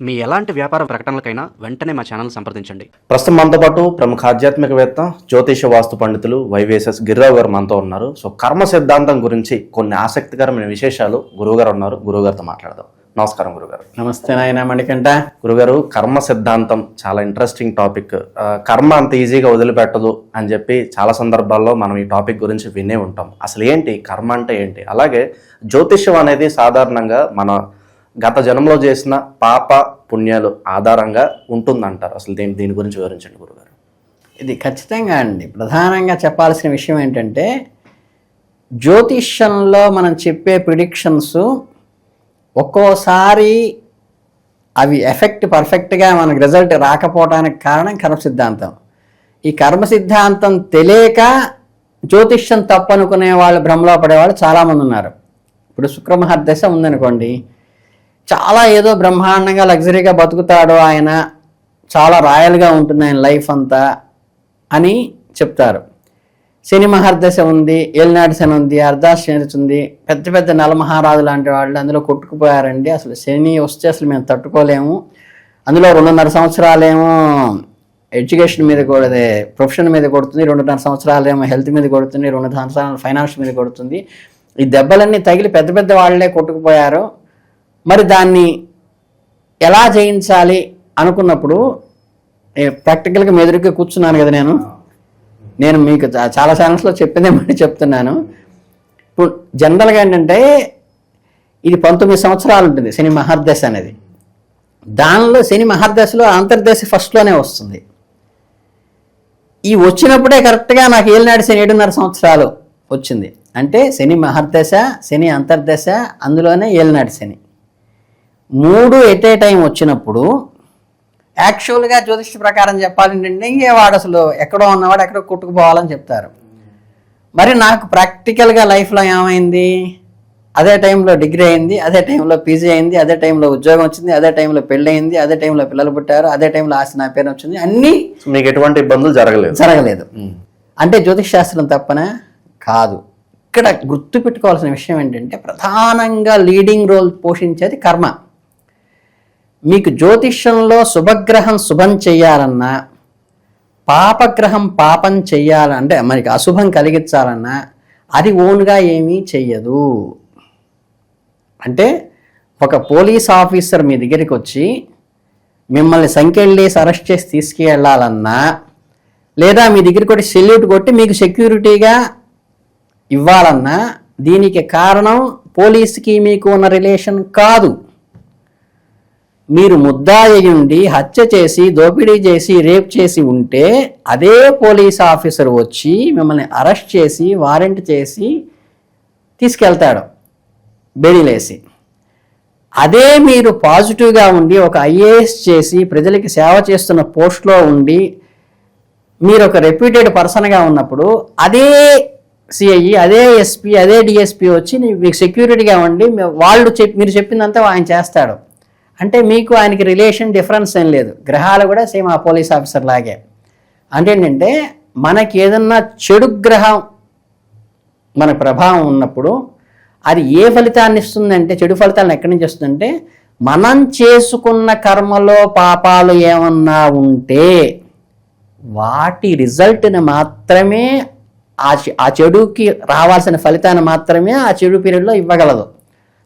మీ ఎలాంటి వ్యాపార ప్రకటనలకైనా వెంటనే మా ఛానల్ సంప్రదించండి. ప్రస్తుతం మనతో పాటు ప్రముఖ ఆధ్యాత్మికవేత్త జ్యోతిష వాస్తు పండితులు వైవిఎస్ఎస్ గిరిరావు గారు మనతో ఉన్నారు. సో కర్మ సిద్ధాంతం గురించి కొన్ని ఆసక్తికరమైన విశేషాలు గురువుగారు ఉన్నారు. గురువుగారితో మాట్లాడదాం. నమస్కారం గురుగారు. నమస్తే నాయన మణికంఠ. గురుగారు, కర్మ సిద్ధాంతం చాలా ఇంట్రెస్టింగ్ టాపిక్. కర్మ అంత ఈజీగా వదిలిపెట్టదు అని చెప్పి చాలా సందర్భాల్లో మనం ఈ టాపిక్ గురించి వినే ఉంటాం. అసలు ఏంటి కర్మ అంటే ఏంటి? అలాగే జ్యోతిష్యం అనేది సాధారణంగా మన గత జన్మలో చేసిన పాప పుణ్యాలు ఆధారంగా ఉంటుందంటారు. అసలు దీని గురించి వివరించండి గురుగారు. ఇది ఖచ్చితంగా అండి. ప్రధానంగా చెప్పాల్సిన విషయం ఏంటంటే, జ్యోతిష్యంలో మనం చెప్పే ప్రిడిక్షన్స్ ఒక్కోసారి అవి పర్ఫెక్ట్గా మనకు రిజల్ట్ రాకపోవడానికి కారణం కర్మ సిద్ధాంతం. ఈ కర్మ సిద్ధాంతం తెలియక జ్యోతిష్యం తప్పు అనుకునే వాళ్ళు, భ్రమలో పడేవాళ్ళు చాలామంది ఉన్నారు. ఇప్పుడు శుక్రమహర్దశ ఉందనుకోండి, చాలా ఏదో బ్రహ్మాండంగా లగ్జరీగా బతుకుతాడు ఆయన, చాలా రాయల్గా ఉంటుంది ఆయన లైఫ్ అంతా అని చెప్తారు. శని మహర్దశ ఉంది, ఏలినాటి శని ఉంది, అర్ధాశని ఉంది, పెద్ద పెద్ద నలమహారాజు లాంటి వాళ్ళు అందులో కొట్టుకుపోయారండి. అసలు శని వస్తే అసలు మేము తట్టుకోలేము, అందులో 2.5 సంవత్సరాలేమో ఎడ్యుకేషన్ మీద కూడా, ప్రొఫెషన్ మీద కొడుతుంది, 2.5 సంవత్సరాలేమో హెల్త్ మీద కొడుతుంది, 2 సంవత్సరాలు ఫైనాన్స్ మీద కొడుతుంది. ఈ దెబ్బలన్నీ తగిలి పెద్ద పెద్ద వాళ్ళే కొట్టుకుపోయారు. మరి దాన్ని ఎలా జయించాలి అనుకున్నప్పుడు ప్రాక్టికల్గా మెదురుగా కూర్చున్నాను కదా నేను మీకు చాలా ఛానల్స్లో చెప్పిందే మళ్ళీ చెప్తున్నాను. ఇప్పుడు జనరల్గా ఏంటంటే ఇది 19 సంవత్సరాలు ఉంటుంది శని మహర్దశ అనేది. దానిలో శని మహర్దశలో అంతర్దశ ఫస్ట్లోనే వస్తుంది. ఈ వచ్చినప్పుడే కరెక్ట్గా నాకు ఏలినాటి శని 7.5 సంవత్సరాలు వచ్చింది. అంటే శని మహర్దశ, శని అంతర్దశ, అందులోనే ఏలినాటి శని 3 ఎట్ ఏ టైం వచ్చినప్పుడు యాక్చువల్గా జ్యోతిష ప్రకారం చెప్పాలంటే వాడు అసలు ఎక్కడో ఉన్నవాడు ఎక్కడో కొట్టుకుపోవాలని చెప్తారు. మరి నాకు ప్రాక్టికల్గా లైఫ్లో ఏమైంది, అదే టైంలో డిగ్రీ అయింది, అదే టైంలో పీజీ అయింది, అదే టైంలో ఉద్యోగం వచ్చింది, అదే టైంలో పెళ్ళి అయింది, అదే టైంలో పిల్లలు పుట్టారు, అదే టైంలో ఆస్తి నా పేరు వచ్చింది. అన్నీ మీకు ఎటువంటి ఇబ్బందులు జరగలేదు. అంటే జ్యోతిష్ శాస్త్రం తప్పనా? కాదు. ఇక్కడ గుర్తుపెట్టుకోవాల్సిన విషయం ఏంటంటే, ప్రధానంగా లీడింగ్ రోల్ పోషించేది కర్మ. మీకు జ్యోతిష్యంలో శుభగ్రహం శుభం చెయ్యాలన్నా, పాపగ్రహం పాపం చెయ్యాలంటే మనకి అశుభం కలిగించాలన్నా అది ఓన్గా ఏమీ చెయ్యదు. అంటే ఒక పోలీస్ ఆఫీసర్ మీ దగ్గరికి వచ్చి మిమ్మల్ని సంకెళ్ళేసి అరెస్ట్ చేసి తీసుకెళ్ళాలన్నా, లేదా మీ దగ్గరికి ఒకటి సెల్యూట్ కొట్టి మీకు సెక్యూరిటీగా ఇవ్వాలన్నా, దీనికి కారణం పోలీసుకి మీకు ఉన్న రిలేషన్ కాదు. మీరు ముద్దాయి ఉండి హత్య చేసి, దోపిడీ చేసి, రేప్ చేసి ఉంటే అదే పోలీస్ ఆఫీసర్ వచ్చి మిమ్మల్ని అరెస్ట్ చేసి, వారెంట్ చేసి తీసుకెళ్తాడు బెయిలేసి. అదే మీరు పాజిటివ్గా ఉండి ఒక ఐఏఎస్ చేసి ప్రజలకి సేవ చేస్తున్న పోస్ట్లో ఉండి మీరు ఒక రెప్యూటెడ్ పర్సన్గా ఉన్నప్పుడు అదే సిఐ, అదే ఎస్పీ, అదే డిఎస్పీ వచ్చి మీకు సెక్యూరిటీగా ఉండి మీరు చెప్పిందంతా ఆయన చేస్తాడు. అంటే మీకు ఆయనకి రిలేషన్ డిఫరెన్స్ ఏం లేదు. గ్రహాలు కూడా సేమ్ ఆ పోలీస్ ఆఫీసర్ లాగే. అంటే ఏంటంటే మనకి ఏదన్నా చెడు గ్రహం మన ప్రభావం ఉన్నప్పుడు అది ఏ ఫలితాన్ని ఇస్తుందంటే, చెడు ఫలితాలను ఎక్కడి నుంచి వస్తుందంటే, మనం చేసుకున్న కర్మలో పాపాలు ఏమన్నా ఉంటే వాటి రిజల్ట్ని మాత్రమే, ఆ చెడుకి రావాల్సిన ఫలితాన్ని మాత్రమే ఆ చెడు పీరియడ్లో ఇవ్వగలదు.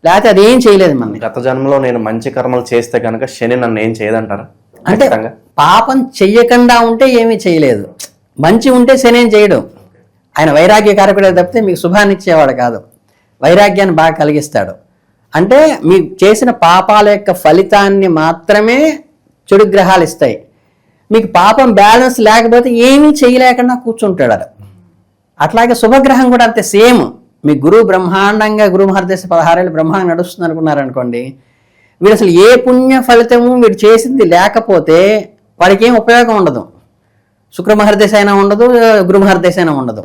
లేకపోతే అదేం చేయలేదు. మన గత జన్మలో నేను మంచి కర్మలు చేస్తే కనుక శని నన్ను ఏం చేయదంటారా? అంటే పాపం చెయ్యకుండా ఉంటే ఏమీ చేయలేదు, మంచి ఉంటే శని ఏం చేయడు. ఆయన వైరాగ్య కారకుడే తప్పితే మీకు శుభాన్ని ఇచ్చేవాడు కాదు, వైరాగ్యాన్ని బాగా కలిగిస్తాడు. అంటే మీకు చేసిన పాపాల యొక్క ఫలితాన్ని మాత్రమే చెడు గ్రహాలు ఇస్తాయి. మీకు పాపం బ్యాలెన్స్ లేకపోతే ఏమీ చేయలేకుండా కూర్చుంటాడు. అట్లాగే శుభగ్రహం కూడా అంతే సేమ్. మీ గురువు బ్రహ్మాండంగా, గురు మహర్దశ 16 ఏళ్ళు బ్రహ్మాండంగా నడుస్తుంది అనుకున్నారనుకోండి, వీడు అసలు ఏ పుణ్య ఫలితము వీడు చేసింది లేకపోతే వాడికి ఏం ఉపయోగం ఉండదు. శుక్ర మహర్దశ అయినా ఉండదు, గురు మహర్దశ అయినా ఉండదు.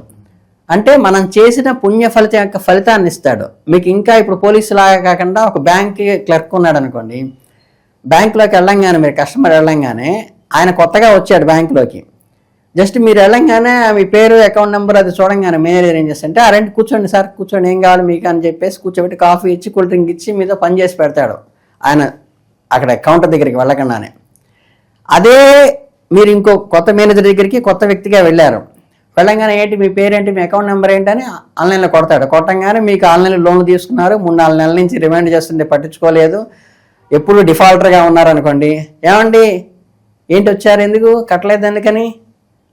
అంటే మనం చేసిన పుణ్య ఫలితం యొక్క ఫలితాన్ని ఇస్తాడు మీకు. ఇంకా ఇప్పుడు పోలీసులాగా కాకుండా ఒక బ్యాంక్ క్లర్క్ ఉన్నాడు అనుకోండి, బ్యాంకులోకి వెళ్ళంగానే, మీరు కస్టమర్ వెళ్ళంగానే, ఆయన కొత్తగా వచ్చాడు బ్యాంకులోకి, జస్ట్ మీరు వెళ్ళంగానే మీ పేరు, అకౌంట్ నెంబర్ అది చూడంగానే మేనేజర్ ఏం చేస్తుంటే, ఆ రెండు కూర్చోండి సార్, కూర్చోండి, ఏం కావాలి మీకు అని చెప్పేసి కూర్చోబెట్టి కాఫీ ఇచ్చి, కూల్ డ్రింక్ ఇచ్చి మీతో పని చేసి పెడతాడు. ఆయన అక్కడ కౌంటర్ దగ్గరికి వెళ్ళకుండానే. అదే మీరు ఇంకో కొత్త మేనేజర్ దగ్గరికి కొత్త వ్యక్తిగా వెళ్ళారు, వెళ్ళంగానే ఏంటి మీ పేరేంటి, మీ అకౌంట్ నెంబర్ ఏంటని ఆన్లైన్లో కొడతాడు. కొట్టంగానే మీకు ఆన్లైన్లో లోన్లు తీసుకున్నారు, 3-4 నెలల నుంచి రిమైండ్ చేస్తుంటే పట్టించుకోలేదు, ఎప్పుడు డిఫాల్టర్గా ఉన్నారనుకోండి, ఏమండి ఏంటి వచ్చారు, ఎందుకు కట్టలేదు, ఎందుకని,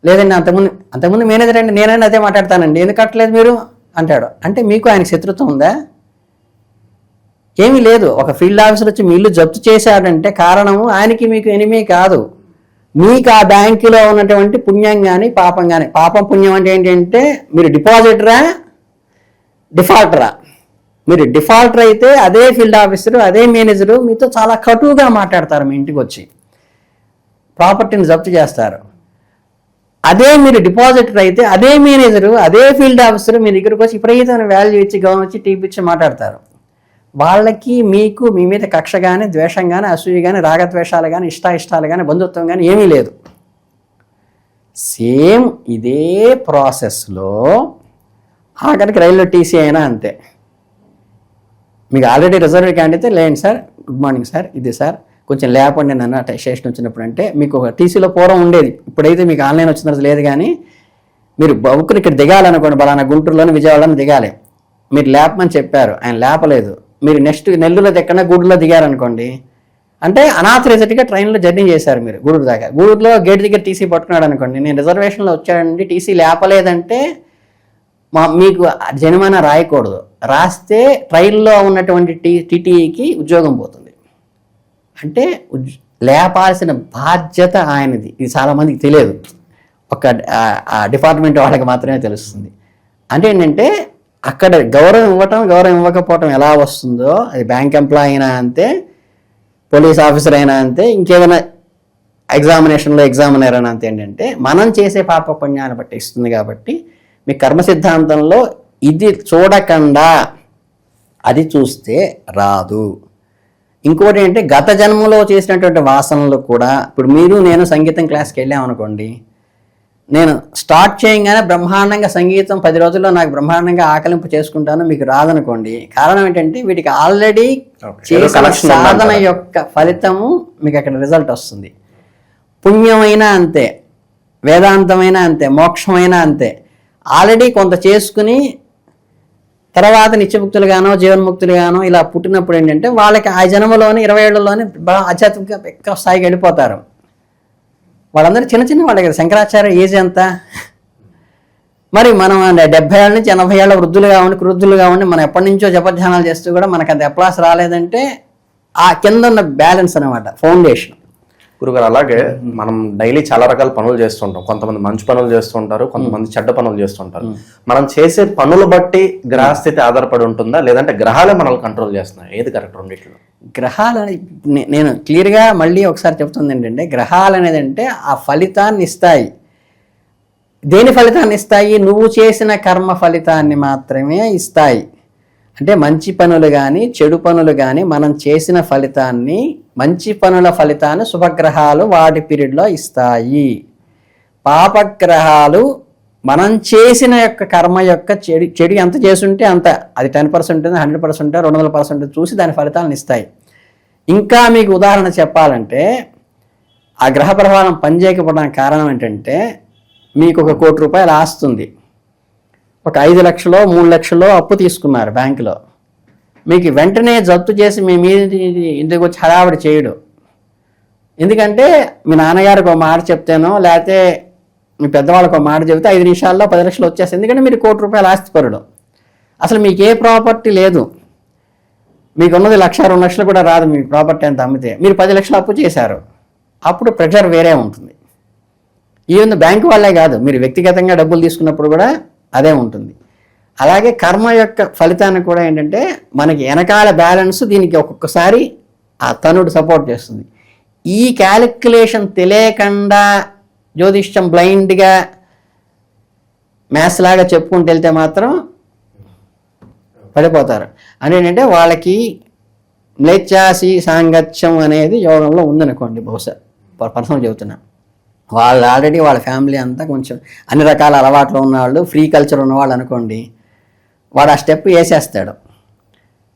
లేదండి అంతకుముందు మేనేజర్ అండి, నేనైనా అదే మాట్లాడతానండి, ఎందుకు కట్టలేదు మీరు అంటాడు. అంటే మీకు ఆయనకి శత్రుత్వం ఉందా? ఏమీ లేదు. ఒక ఫీల్డ్ ఆఫీసర్ వచ్చి మీ ఇల్లు జప్తు చేశాడంటే కారణము ఆయనకి మీకు ఎనిమీ కాదు, మీకు ఆ బ్యాంకులో ఉన్నటువంటి పుణ్యం కానీ పాపం కానీ. పాపం పుణ్యం అంటే ఏంటంటే మీరు డిపాజిటరా డిఫాల్టరా. మీరు డిఫాల్టర్ అయితే అదే ఫీల్డ్ ఆఫీసరు అదే మేనేజరు మీతో చాలా కటువుగా మాట్లాడతారు, మీ ఇంటికి వచ్చి ప్రాపర్టీని జప్తు చేస్తారు. అదే మీరు డిపాజిటర్ అయితే అదే మేనేజరు అదే ఫీల్డ్ ఆఫీసరు మీ దగ్గరకు వచ్చి విపరీతమైన వాల్యూ ఇచ్చి గౌరవం ఇచ్చి టీప్ ఇచ్చి మాట్లాడతారు. వాళ్ళకి మీకు మీ మీద కక్ష కానీ ద్వేషం కానీ అసూయ కానీ రాగద్వేషాలు కానీ ఇష్టాలు కానీ బంధుత్వం కానీ ఏమీ లేదు. సేమ్ ఇదే ప్రాసెస్లో ఆఖరికి రైల్లో టీసీ అయినా అంతే. మీకు ఆల్రెడీ రిజర్వ్ క్యాండిడేట్ లేండి సార్, గుడ్ మార్నింగ్ సార్, ఇది సార్ కొంచెం లేపండి నన్ను స్టేషన్ వచ్చినప్పుడు అంటే మీకు ఒక టీసీలో పూర్వం ఉండేది, ఇప్పుడైతే మీకు ఆన్లైన్ వచ్చిన తర్వాత లేదు. కానీ మీరు బుక్కుని ఇక్కడ దిగాలనుకోండి, బలానా గుంటూరులోని విజయవాడలో దిగాలి, మీరు లేపమని చెప్పారు, ఆయన లేపలేదు, మీరు నెక్స్ట్ నెల్లూరులో ఎక్కడన్నా గూడూరులో దిగారనుకోండి, అంటే అనాథరైజ్డ్గా ట్రైన్లో జర్నీ చేశారు మీరు గూడూరు దాకా, గూడూరులో గేట్ దగ్గర టీసీ పట్టుకున్నాడు అనుకోండి, నేను రిజర్వేషన్లో వచ్చానండి టీసీ లేపలేదంటే మీకు జరిమానా రాయకూడదు, రాస్తే ట్రైన్లో ఉన్నటువంటి టీటీఈకి ఉద్యోగం పోతుంది. అంటే లేపాల్సిన బాధ్యత ఆయనది. ఇది చాలామందికి తెలియదు, ఒక డిపార్ట్మెంట్ వాళ్ళకి మాత్రమే తెలుస్తుంది. అంటే ఏంటంటే అక్కడ గౌరవం ఇవ్వటం గౌరవం ఇవ్వకపోవటం ఎలా వస్తుందో, అది బ్యాంక్ ఎంప్లాయ్ అయినా అంతే, పోలీస్ ఆఫీసర్ అయినా అంతే, ఇంకేదైనా ఎగ్జామినేషన్లో ఎగ్జామినర్ అయినా అంతే. ఏంటంటే మనం చేసే పాప పుణ్యాన్ని బట్టి ఇస్తుంది. కాబట్టి మీ కర్మ సిద్ధాంతంలో ఇది చూడకుండా అది చూస్తే రాదు. ఇంకోటి ఏంటంటే గత జన్మలో చేసినటువంటి వాసనలు కూడా, ఇప్పుడు మీరు నేను సంగీతం క్లాస్కి వెళ్ళామనుకోండి, నేను స్టార్ట్ చేయగానే బ్రహ్మాండంగా సంగీతం 10 రోజుల్లో నాకు బ్రహ్మాండంగా ఆకలింపు చేసుకుంటాను, మీకు రాదనుకోండి. కారణం ఏంటంటే వీటికి ఆల్రెడీ చేసిన సాధన యొక్క ఫలితము మీకు అక్కడ రిజల్ట్ వస్తుంది. పుణ్యమైనా అంతే, వేదాంతమైనా అంతే, మోక్షమైనా అంతే. ఆల్రెడీ కొంత చేసుకుని తర్వాత నిత్యముక్తులుగానో జీవన్ముక్తులుగానో ఇలా పుట్టినప్పుడు ఏంటంటే వాళ్ళకి ఆ జన్మలోని 20 ఏళ్లలోనే ఆధ్యాత్మిక ఎక్కువ స్థాయికి వెళ్ళిపోతారు. వాళ్ళందరూ చిన్న వాళ్ళకి శంకరాచార్య ఏజ్ ఎంత, మరి మనం 70 ఏళ్ళ నుంచి 80 ఏళ్ళ వృద్ధులుగా ఉండి మనం ఎప్పటి నుంచో జపధ్యానాలు చేస్తూ కూడా మనకు అంత అప్లాస్ రాలేదంటే ఆ కింద ఉన్న బ్యాలెన్స్ అనమాట, ఫౌండేషన్. గురుగారు, అలాగే మనం డైలీ చాలా రకాల పనులు చేస్తుంటాం. కొంతమంది మంచి పనులు చేస్తుంటారు, కొంతమంది చెడ్డ పనులు చేస్తుంటారు. మనం చేసే పనులు బట్టి గ్రహస్థితి ఆధారపడి ఉంటుందా, లేదంటే గ్రహాలే మనల్ని కంట్రోల్ చేస్తున్నాయి? ఏది కరెక్ట్ రెండిట్లో? గ్రహాలు నేను క్లియర్గా మళ్ళీ ఒకసారి చెప్తుంది ఏంటంటే, గ్రహాలు అనేది అంటే ఆ ఫలితాన్ని ఇస్తాయి. దేని ఫలితాన్ని ఇస్తాయి? నువ్వు చేసిన కర్మ ఫలితాన్ని మాత్రమే ఇస్తాయి. అంటే మంచి పనులు కానీ చెడు పనులు కానీ మనం చేసిన ఫలితాన్ని, మంచి పనుల ఫలితాన్ని శుభగ్రహాలు వాటి పీరియడ్లో ఇస్తాయి. పాపగ్రహాలు మనం చేసిన యొక్క కర్మ యొక్క చెడు ఎంత చేసుంటే అంత, అది 10% ఉంటుంది, 100%, 200% చూసి దాని ఫలితాలను ఇస్తాయి. ఇంకా మీకు ఉదాహరణ చెప్పాలంటే, ఆ గ్రహ ప్రభావం పనిచేయకపోవడానికి కారణం ఏంటంటే, మీకు 1 కోటి రూపాయలు ఆస్తుంది, ఒక 5 లక్షలో 3 లక్షలో అప్పు తీసుకున్నారు బ్యాంకులో, మీకు వెంటనే జప్తు చేసి మీ మీద ఇంటికి వచ్చి హడావిడి చేయడు. ఎందుకంటే మీ నాన్నగారికి ఒక మాట చెప్తేనో లేకపోతే మీ పెద్దవాళ్ళకి ఒక మాట చెబితే 5 నిమిషాల్లో 10 లక్షలు వచ్చేస్తాయి. ఎందుకంటే మీరు 1 కోటి రూపాయలు ఆస్తిపరుడు, అసలు మీకు ఏ ప్రాపర్టీ లేదు, మీకు ఉన్నది 1-2 లక్షలు కూడా రాదు మీ ప్రాపర్టీ అంత అమ్మితే. మీరు 10 లక్షలు అప్పు చేశారు, అప్పుడు ప్రెషర్ వేరే ఉంటుంది. ఈవెన్ బ్యాంకు వాళ్ళే కాదు, మీరు వ్యక్తిగతంగా డబ్బులు తీసుకున్నప్పుడు కూడా అదే ఉంటుంది. అలాగే కర్మ యొక్క ఫలితాన్ని కూడా ఏంటంటే మనకి వెనకాల బ్యాలెన్స్ దీనికి ఒక్కొక్కసారి ఆ తనుడు సపోర్ట్ చేస్తుంది. ఈ క్యాలిక్యులేషన్ తెలియకుండా జ్యోతిష్యం బ్లైండ్గా మ్యాథ్స్ లాగా చెప్పుకుంటూ వెళ్తే మాత్రం పడిపోతారు. అంటే ఏంటంటే వాళ్ళకి మ్లేచ్ఛాసి సాంగత్యం అనేది యోగంలో ఉందనుకోండి, బహుశా పర్సనల్ చెబుతున్నా, వాళ్ళు ఆల్రెడీ వాళ్ళ ఫ్యామిలీ అంతా కొంచెం అన్ని రకాల అలవాట్లు ఉన్నవాళ్ళు, ఫ్రీ కల్చర్ ఉన్నవాళ్ళు అనుకోండి, వాడు ఆ స్టెప్ వేసేస్తాడు.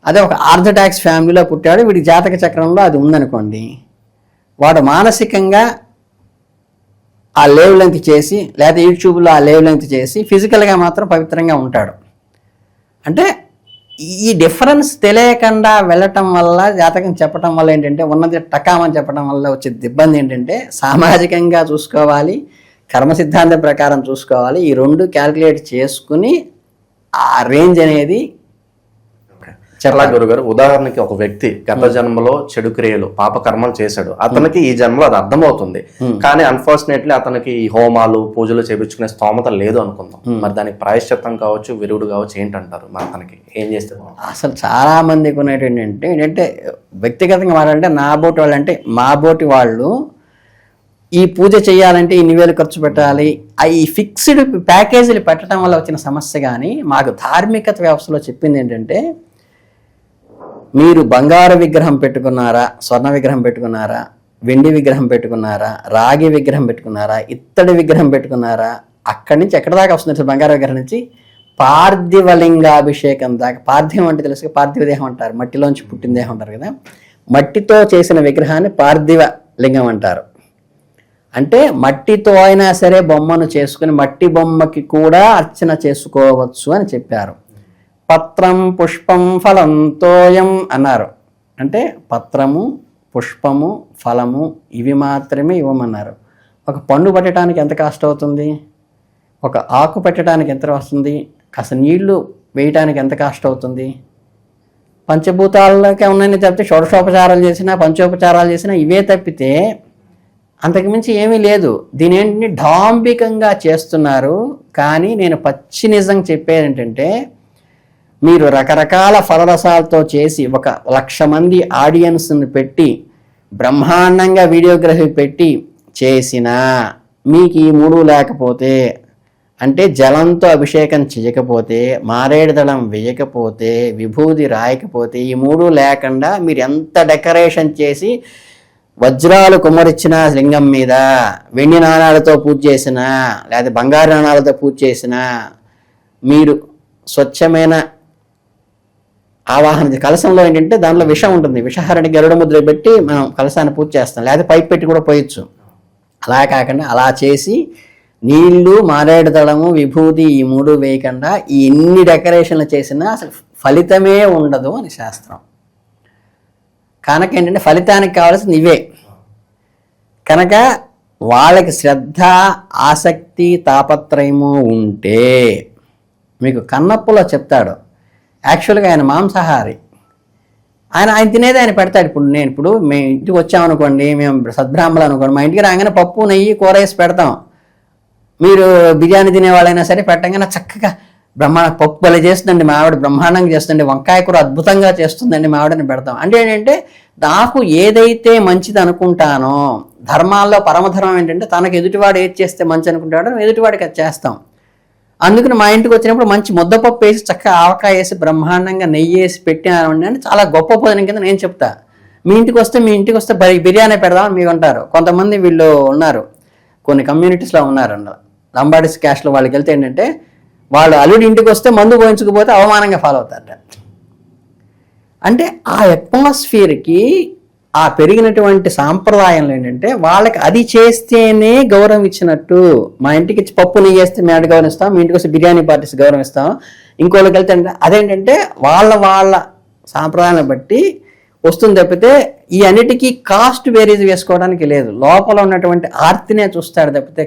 అదే ఒక ఆర్థోడాక్స్ ఫ్యామిలీలో పుట్టాడు, వీడికి జాతక చక్రంలో అది ఉందనుకోండి, వాడు మానసికంగా ఆ లేవ్ లెంగ్త్ చేసి, లేదా యూట్యూబ్లో ఆ లేవ్ లెంగ్త్ చేసి ఫిజికల్గా మాత్రం పవిత్రంగా ఉంటాడు. అంటే ఈ డిఫరెన్స్ తెలియకుండా వెళ్ళటం వల్ల, జాతకం చెప్పటం వల్ల ఏంటంటే, ఉన్నది టకామని చెప్పడం వల్ల వచ్చే ఇబ్బంది ఏంటంటే, సామాజికంగా చూసుకోవాలి, కర్మ సిద్ధాంతం ప్రకారం చూసుకోవాలి. ఈ రెండు క్యాల్కులేట్ చేసుకుని ఆ రేంజ్ అనేది చాలా గురుగారు. ఉదాహరణకి ఒక వ్యక్తి గత జన్మలో చెడు క్రియలు పాపకర్మలు చేశాడు, అతనికి ఈ జన్మలో అది అర్థమవుతుంది, కానీ అన్ఫార్చునేట్లీ అతనికి ఈ హోమాలు పూజలు చేపించుకునే స్తోమత లేదు అనుకుందాం. మరి దానికి ప్రాయశ్చిత్తం కావచ్చు, విరుగుడు కావచ్చు, ఏంటంటారు? మరి అతనికి ఏం చేస్తే అసలు చాలా మందికి ఉన్నటువంటి ఏంటంటే వ్యక్తిగతంగా వాళ్ళంటే నా బోటి వాళ్ళు అంటే మా బోటి వాళ్ళు ఈ పూజ చేయాలంటే ఇన్ని వేలు ఖర్చు పెట్టాలి, ఈ ఫిక్స్డ్ ప్యాకేజీలు పెట్టడం వల్ల వచ్చిన సమస్య. కానీ మాకు ధార్మికత వ్యవస్థలో చెప్పింది ఏంటంటే, మీరు బంగారు విగ్రహం పెట్టుకున్నారా, స్వర్ణ విగ్రహం పెట్టుకున్నారా, వెండి విగ్రహం పెట్టుకున్నారా, రాగి విగ్రహం పెట్టుకున్నారా, ఇత్తడి విగ్రహం పెట్టుకున్నారా, అక్కడి నుంచి ఎక్కడి దాకా వస్తుంది బంగారు విగ్రహం నుంచి పార్థివలింగాభిషేకం దాకా. పార్థివం అంటే తెలుసు, పార్థివ దేహం అంటారు, మట్టిలోంచి పుట్టిన దేహం అంటారు కదా. మట్టితో చేసిన విగ్రహాన్ని పార్థివ లింగం అంటారు. అంటే మట్టితో అయినా సరే బొమ్మను చేసుకుని మట్టి బొమ్మకి కూడా అర్చన చేసుకోవచ్చు అని చెప్పారు. పత్రం పుష్పం ఫలం తోయం అన్నారు. అంటే పత్రము, పుష్పము, ఫలము ఇవి మాత్రమే ఇవ్వమన్నారు. ఒక పండు పెట్టడానికి ఎంత కాస్ట్ అవుతుంది, ఒక ఆకు పెట్టడానికి ఎంత వస్తుంది, కాస్త నీళ్లు వేయటానికి ఎంత కాస్ట్ అవుతుంది. పంచభూతాలకే ఉన్నాయని చెప్తే షోడశోపచారాలు చేసినా పంచోపచారాలు చేసినా ఇవే తప్పితే అంతకుమించి ఏమీ లేదు. దీని ఏంటంటే డాంబికంగా చేస్తున్నారు. కానీ నేను పచ్చి నిజం చెప్పేది ఏంటంటే, మీరు రకరకాల ఫలరసాలతో చేసి 1,00,000 మంది ఆడియన్స్ని పెట్టి బ్రహ్మాండంగా వీడియోగ్రఫీ పెట్టి చేసినా మీకు ఈ 3 లేకపోతే, అంటే జలంతో అభిషేకం చేయకపోతే, మారేడు దళం వేయకపోతే, విభూది రాయకపోతే, ఈ 3 లేకుండా మీరు ఎంత డెకరేషన్ చేసి వజ్రాలు కుమ్మరిచ్చిన లింగం మీద, వెండి నాణాలతో పూజ చేసినా, లేదా బంగారు నాణాలతో పూజ చేసినా, మీరు స్వచ్ఛమైన ఆవాహన కలశంలో ఏంటంటే దానిలో విషం ఉంటుంది, విషహరణి గరుడ ముద్ర పెట్టి మనం కలశాన్ని పూజ చేస్తాం, లేదా పైప్ పెట్టి కూడా పోయొచ్చు. అలా కాకుండా అలా చేసి నీళ్లు, మారేడు దళము, విభూతి ఈ 3 వేయకుండా ఈ ఎన్ని డెకరేషన్లు చేసినా అసలు ఫలితమే ఉండదు అని శాస్త్రం. కనుక ఏంటంటే ఫలితానికి కావాల్సింది ఇవే. కనుక వాళ్ళకి శ్రద్ధ, ఆసక్తి, తాపత్రయము ఉంటే, మీకు కన్నప్పలో చెప్తాడు, యాక్చువల్గా ఆయన మాంసాహారి, ఆయన తినేది ఆయన పెడతాడు. ఇప్పుడు మేము ఇంటికి వచ్చామనుకోండి, మేము సద్బ్రాహ్మణులు అనుకోండి, మా ఇంటికి రాగానే పప్పు, నెయ్యి, కూర వేసి పెడతాం. మీరు బిర్యానీ తినేవాళ్ళైనా సరే పెట్టగానే చక్కగా పప్పు భలే చేస్తుందండి మా ఆవిడ, బ్రహ్మాండంగా చేస్తుందండి, వంకాయ కూర అద్భుతంగా చేస్తుందండి మా ఆవిడని పెడతాం. అంటే ఏంటంటే నాకు ఏదైతే మంచిది అనుకుంటానో, ధర్మాల్లో పరమధర్మం ఏంటంటే తనకు ఎదుటివాడు ఏది చేస్తే మంచి అనుకుంటాడో ఎదుటివాడికి అది చేస్తాం. అందుకని మా ఇంటికి వచ్చినప్పుడు మంచి ముద్దపప్పు వేసి చక్కగా ఆవకాయ వేసి బ్రహ్మాండంగా నెయ్యి వేసి పెట్టినారండి అంటే చాలా గొప్ప భోజనం కింద నేను చెప్తా. మీ ఇంటికి వస్తే బిర్యానీ పెడదామని మీరు అంటారు. కొంతమంది వీళ్ళు ఉన్నారు, కొన్ని కమ్యూనిటీస్లో ఉన్నారు, లంబాడిస్ క్యాస్ట్లో వాళ్ళకి వెళ్తే ఏంటంటే వాళ్ళు అల్లుడి ఇంటికి వస్తే మందు పోయించకపోతే అవమానంగా ఫాలో అవుతారట. అంటే ఆ అట్మాస్ఫియర్కి, ఆ పెరిగినటువంటి సాంప్రదాయంలో ఏంటంటే వాళ్ళకి అది చేస్తేనే గౌరవం ఇచ్చినట్టు. మా ఇంటికి పప్పు నెయ్యి వేస్తే మేము గౌరవిస్తాం, మీ ఇంటికి వస్తే బిర్యానీ పార్టీస్ గౌరవిస్తాం, ఇంకోళ్ళకి వెళ్తే అదేంటంటే వాళ్ళ సాంప్రదాయాన్ని బట్టి వస్తుంది తప్పితే ఈ అన్నిటికీ కాస్ట్ వేరేజ్ వేసుకోవడానికి లేదు. లోపల ఉన్నటువంటి ఆర్తినే చూస్తాడు తప్పితే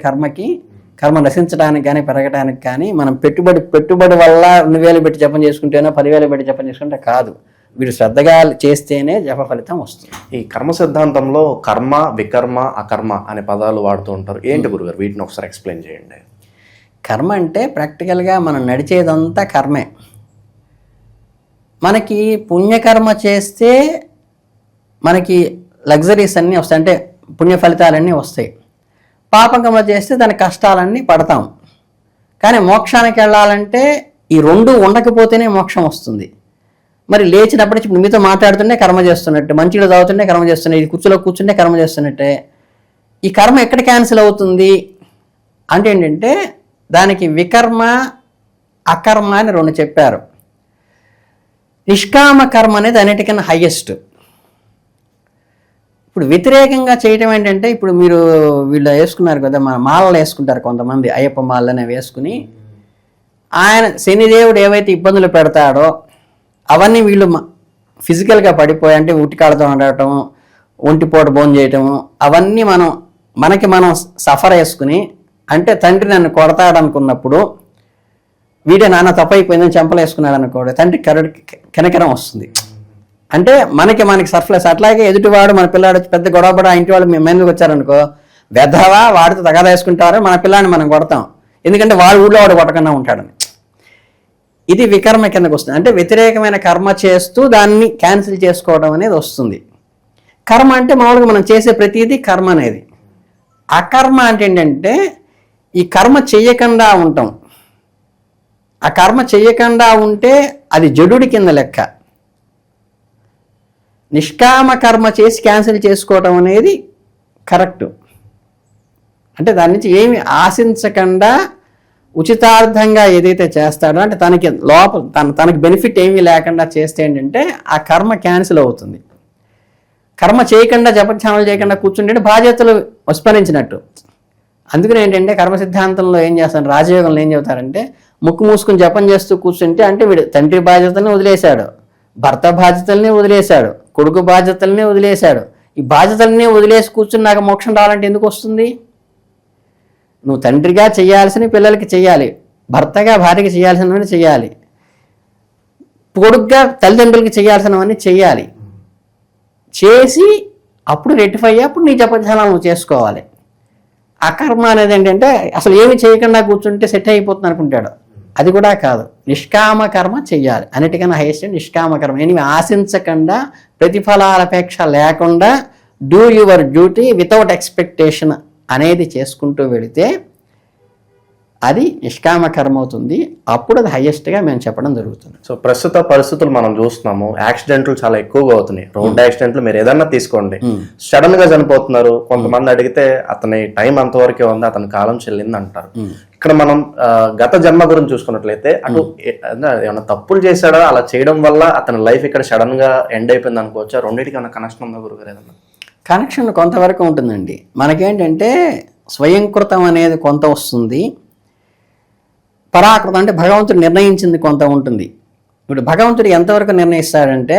కర్మ నశించడానికి కానీ పెరగడానికి కానీ మనం పెట్టుబడి వల్ల 2,000 పెట్టి జపం చేసుకుంటేనో 10,000 పెట్టి జపం చేసుకుంటే కాదు. వీడు శ్రద్ధగా చేస్తేనే జప ఫలితం వస్తుంది. ఈ కర్మ సిద్ధాంతంలో కర్మ, వికర్మ, అకర్మ అనే పదాలు వాడుతూ ఉంటారు. ఏంటి గురుగారు, వీటిని ఒకసారి ఎక్స్ప్లెయిన్ చేయండి. కర్మ అంటే ప్రాక్టికల్గా మనం నడిచేదంతా కర్మే. మనకి పుణ్యకర్మ చేస్తే మనకి లగ్జరీస్ అన్నీ వస్తాయి, అంటే పుణ్య ఫలితాలన్నీ వస్తాయి. పాపకర్మ చేస్తే దాని కష్టాలన్నీ పడతాం. కానీ మోక్షానికి వెళ్ళాలంటే ఈ 2 ఉండకపోతేనే మోక్షం వస్తుంది. మరి లేచినప్పటి నుంచి మీతో మాట్లాడుతుంటే కర్మ చేస్తున్నట్టే, మంచిగా తాగుతుంటే కర్మ చేస్తున్నట్టు, ఇది కుర్చీలో కూర్చుంటే కర్మ చేస్తున్నట్టే. ఈ కర్మ ఎక్కడ క్యాన్సిల్ అవుతుంది అంటే ఏంటంటే దానికి వికర్మ, అకర్మ అని 2 చెప్పారు. నిష్కామ కర్మ అనేది అన్నిటికన్నా హైయెస్ట్. ఇప్పుడు వ్యతిరేకంగా చేయటం ఏంటంటే, ఇప్పుడు మీరు వీళ్ళు వేసుకున్నారు కదా, మన మాలలు వేసుకుంటారు కొంతమంది, అయ్యప్ప మాలని వేసుకుని ఆయన శనిదేవుడు ఏవైతే ఇబ్బందులు పెడతాడో అవన్నీ వీళ్ళు ఫిజికల్గా పడిపోయి, అంటే ఉట్టికాడతో ఉండటం, ఒంటిపూట భోజనం చేయటము, అవన్నీ మనకి మనం సఫర్ వేసుకుని, అంటే తండ్రి నన్ను కొడతాడు అనుకున్నప్పుడు వీడే నాన్న తప్పైపోయిందని చెంపలు వేసుకున్నాడు అనుకోడు, తండ్రి కనికరం వస్తుంది. అంటే మనకి సర్ఫ్లెస్. అట్లాగే ఎదుటివాడు మన పిల్లాడు పెద్ద గొడవపడ ఇంటి వాళ్ళు మీదకి వచ్చారనుకో, వెధవా వాడితో తగాదా వేసుకుంటారు, మన పిల్లాడిని మనం కొడతాం, ఎందుకంటే వాడు ఊళ్ళో వాడు కొట్టకుండా ఉంటాడని. ఇది వికర్మ కిందకు వస్తుంది. అంటే వ్యతిరేకమైన కర్మ చేస్తూ దాన్ని క్యాన్సిల్ చేసుకోవడం అనేది వస్తుంది. కర్మ అంటే మామూలుగా మనం చేసే ప్రతిదీ కర్మ అనేది. అకర్మ అంటే ఏంటంటే ఈ కర్మ చెయ్యకుండా ఉంటాం. ఆ కర్మ చెయ్యకుండా ఉంటే అది జడుడి కింద లెక్క. నిష్కామ కర్మ చేసి క్యాన్సిల్ చేసుకోవడం అనేది కరెక్ట్. అంటే దాని నుంచి ఏమి ఆశించకుండా ఉచితార్థంగా ఏదైతే చేస్తాడో, అంటే తనకి తనకి బెనిఫిట్ ఏమీ లేకుండా చేస్తే ఏంటంటే ఆ కర్మ క్యాన్సిల్ అవుతుంది. కర్మ చేయకుండా జపధ్యానాలు చేయకుండా కూర్చుంటే బాధ్యతలు విస్మరించినట్టు. అందుకని ఏంటంటే కర్మ సిద్ధాంతంలో ఏం చేస్తాను, రాజయోగంలో ఏం చెబుతారంటే, ముక్కు మూసుకుని జపం చేస్తూ కూర్చుంటే అంటే వీడు తండ్రి బాధ్యతల్ని వదిలేశాడు, భర్త బాధ్యతల్ని వదిలేశాడు, కొడుకు బాధ్యతల్ని వదిలేశాడు. ఈ బాధ్యతల్ని వదిలేసి కూర్చుని నాకు మోక్షం రావాలంటే ఎందుకు వస్తుంది? నువ్వు తండ్రిగా చేయాల్సిన పిల్లలకి చెయ్యాలి, భర్తగా భార్యకి చేయాల్సినవన్నీ చెయ్యాలి, కొడుకుగా తల్లిదండ్రులకి చేయాల్సినవన్నీ చెయ్యాలి. చేసి అప్పుడు రెక్టిఫై అయ్యి అప్పుడు నీ జపధ్యానాలు నువ్వు చేసుకోవాలి. అకర్మ అనేది ఏంటంటే అసలు ఏమి చేయకుండా కూర్చుంటే సెట్ అయిపోతుంది అనుకుంటాడు. అది కూడా కాదు, నిష్కామ కర్మ చెయ్యాలి. అన్నిటికన్నా హైయెస్ట్ నిష్కామ కర్మ. ఏమి ఆశించకుండా, ప్రతిఫలాల అపేక్ష లేకుండా do your duty without expectation అనేది చేసుకుంటూ వెళితే అది నిష్కామ కర్మ అవుతుంది. అప్పుడు అది హైయెస్ట్గా మేము చెప్పడం జరుగుతుంది. సో ప్రస్తుత పరిస్థితులు మనం చూస్తున్నాము, యాక్సిడెంట్లు చాలా ఎక్కువగా అవుతున్నాయి. రోడ్ యాక్సిడెంట్లు మీరు ఏదన్నా తీసుకోండి, సడన్ గా చనిపోతున్నారు. కొంతమంది అడిగితే అతని టైం అంతవరకే ఉంది, అతని కాలం చెల్లింది అంటారు. ఇక్కడ మనం గత జన్మ గురించి చూసుకున్నట్లయితే అటు ఏమైనా తప్పులు చేశాడా, అలా చేయడం వల్ల అతని లైఫ్ ఇక్కడ సడన్ గా ఎండ్ అయిపోయింది అనుకోవచ్చా? రెండింటికి ఏమైనా కనెక్షన్ ఉందా గురుగారు? ఏదన్నా కనెక్షన్ కొంతవరకు ఉంటుందండి. మనకేంటంటే స్వయంకృతం అనేది కొంత వస్తుంది, పరాకృతం అంటే భగవంతుడు నిర్ణయించింది కొంత ఉంటుంది. ఇప్పుడు భగవంతుడు ఎంతవరకు నిర్ణయిస్తాడంటే,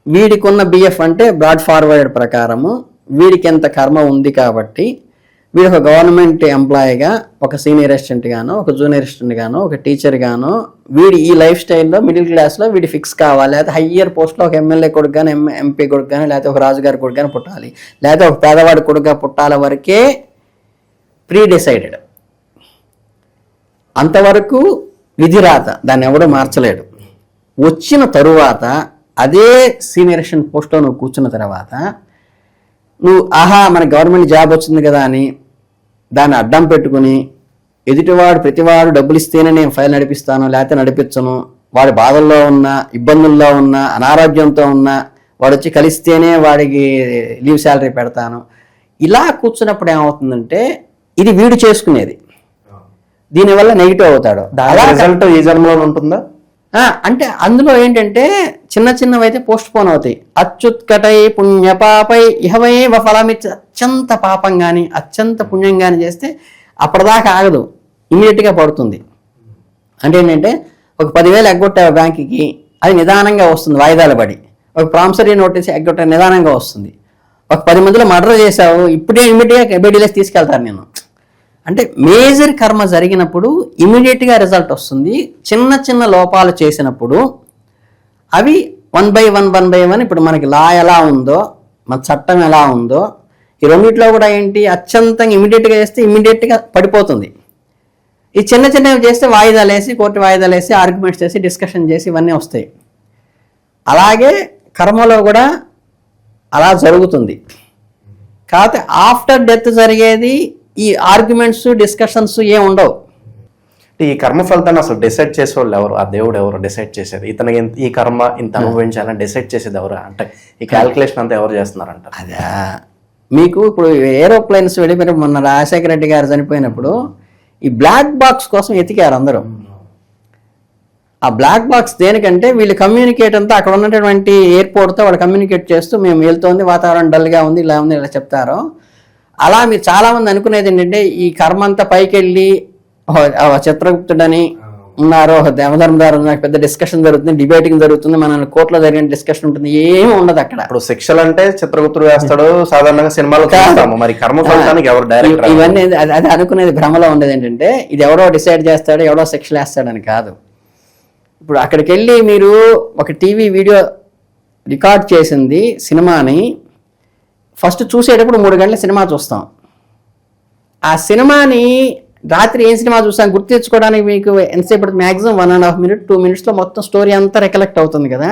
వీడికి ఉన్న బిఎఫ్ అంటే బ్రాడ్ ఫార్వర్డ్ ప్రకారము వీడికి ఎంత కర్మ ఉంది కాబట్టి వీడు ఒక గవర్నమెంట్ ఎంప్లాయీగా, ఒక సీనియర్ అసిస్టెంట్ గానో, ఒక జూనియర్ అసిస్టెంట్ గానో, ఒక టీచర్ గానో, వీడి ఈ లైఫ్ స్టైల్లో మిడిల్ క్లాస్లో వీడి ఫిక్స్ కావాలి. లేకపోతే హయ్యర్ పోస్ట్లో ఒక ఎమ్మెల్యే కొడుకు కానీ, ఎంపీ కొడుకు కానీ, లేకపోతే ఒక రాజుగారి కొడుకు కానీ పుట్టాలి, లేకపోతే ఒక పేదవాడి కొడుకుగా పుట్టాల వరకే ప్రీ డిసైడెడ్. అంతవరకు విధిరాత, దాన్ని ఎవడో మార్చలేడు. వచ్చిన తరువాత అదే సీనియర్ అసిస్టెంట్ పోస్ట్లో నువ్వు కూర్చున్న తర్వాత నువ్వు మన గవర్నమెంట్ జాబ్ వచ్చింది కదా అని దాన్ని అడ్డం పెట్టుకుని ఎదుటివాడు ప్రతివాడు డబ్బులు ఇస్తేనే నేను ఫైల్ నడిపిస్తాను, లేకపోతే నడిపించను, వాడి బాధల్లో ఉన్నా, ఇబ్బందుల్లో ఉన్నా, అనారోగ్యంతో ఉన్నా వాడు వచ్చి కలిస్తేనే వాడికి లీవ్ శాలరీ పెడతాను, ఇలా కూర్చున్నప్పుడు ఏమవుతుందంటే ఇది వీడు చేసుకునేది, దీనివల్ల నెగిటివ్ అవుతాడు. రిజల్ట్ ఈ జన్మలో ఉంటుందా అంటే అందులో ఏంటంటే చిన్న చిన్నవైతే పోస్ట్ పోన్ అవుతాయి. అచ్యుత్కటై పుణ్య పాపై ఇహవై ఫలమిచ్చి అత్యంత పాపం కానీ అత్యంత పుణ్యం కానీ చేస్తే అప్పటిదాకా ఆగదు, ఇమీడియట్గా పడుతుంది. అంటే ఏంటంటే ఒక 10,000 ఎగ్గొట్టావు బ్యాంకుకి, అది నిదానంగా వస్తుంది వాయిదాలు పడి. ఒక ప్రామిసరీ నోటీస్ ఎగ్గొట్ట నిదానంగా వస్తుంది. ఒక 10 మందిలో మర్డర్ చేసావు, ఇప్పుడే ఇమీడియట్గా బెడీలేసి తీసుకెళ్తాను నేను. అంటే మేజర్ కర్మ జరిగినప్పుడు ఇమీడియట్గా రిజల్ట్ వస్తుంది. చిన్న చిన్న లోపాలు చేసినప్పుడు అవి 1 by 1 ఇప్పుడు మనకి లా ఎలా ఉందో, మన చట్టం ఎలా ఉందో, ఈ రెండిట్లో కూడా ఏంటి అత్యంతంగా ఇమీడియట్గా చేస్తే ఇమీడియట్గా పడిపోతుంది. ఈ చిన్న చిన్నవి చేస్తే వాయిదాలు వేసి, కోర్టు వాయిదాలు వేసి, ఆర్గ్యుమెంట్స్ చేసి, డిస్కషన్ చేసి ఇవన్నీ వస్తాయి. అలాగే కర్మలో కూడా అలా జరుగుతుంది. కాకపోతే ఆఫ్టర్ డెత్ జరిగేది ఈ ఆర్గ్యుమెంట్స్, డిస్కషన్స్ ఏం ఉండవు. ఈ కర్మ ఫలితాన్ని అసలు డిసైడ్ చేసేవాళ్ళు ఎవరు? ఆ దేవుడు ఎవరు డిసైడ్ చేసేది? ఇతనికి ఈ కర్మ ఇంత అనుభవించాలని డిసైడ్ చేసేది ఎవరు? అంటే ఈ క్యాల్కులేషన్ అంతా ఎవరు చేస్తున్నారంట? అదే మీకు ఇప్పుడు ఏరోప్లేన్స్ వెళ్ళిపోయినప్పుడు మొన్న రాజశేఖర రెడ్డి గారు చనిపోయినప్పుడు ఈ బ్లాక్ బాక్స్ కోసం ఎతికారు అందరూ. ఆ బ్లాక్ బాక్స్ దేనికంటే వీళ్ళు కమ్యూనికేట్ అంతా అక్కడ ఉన్నటువంటి ఎయిర్పోర్ట్తో వాళ్ళు కమ్యూనికేట్ చేస్తూ మేము వెళ్తోంది, వాతావరణం డల్గా ఉంది, ఇలా ఉంది, ఇలా చెప్తారు. అలా మీరు చాలామంది అనుకునేది ఏంటంటే ఈ కర్మ అంతా పైకి వెళ్ళి చిత్రగుప్తుడని ఉన్నారు, యమధర్మదారు నాకు పెద్ద డిస్కషన్ జరుగుతుంది, డిబేటింగ్ జరుగుతుంది, మన కోర్టులో జరిగిన డిస్కషన్ ఉంటుంది, ఏమి ఉండదు అక్కడ. ఇప్పుడు శిక్షలు అంటే చిత్రగుప్తుడు వేస్తాడు, సాధారణంగా సినిమాలో చూస్తాము. మరి కర్మ ఫలితానికి ఎవరు డైరెక్టర్? ఇవన్నీ అది అనుకునేది భ్రమలో ఉండేది ఏంటంటే ఇది ఎవరో డిసైడ్ చేస్తాడు, ఎవరో శిక్షలు వేస్తాడని కాదు. ఇప్పుడు అక్కడికి వెళ్ళి మీరు ఒక టీవీ వీడియో రికార్డ్ చేసింది సినిమాని ఫస్ట్ చూసేటప్పుడు 3 గంటల సినిమా చూస్తాం. ఆ సినిమాని రాత్రి ఏం సినిమా చూసాం గుర్తు తెచ్చుకోవడానికి మీకు ఎంతసేపు పడుతుంది? మ్యాక్సిమం 1.5 minute 2 minutesలో మొత్తం స్టోరీ అంతా రికలెక్ట్ అవుతుంది కదా.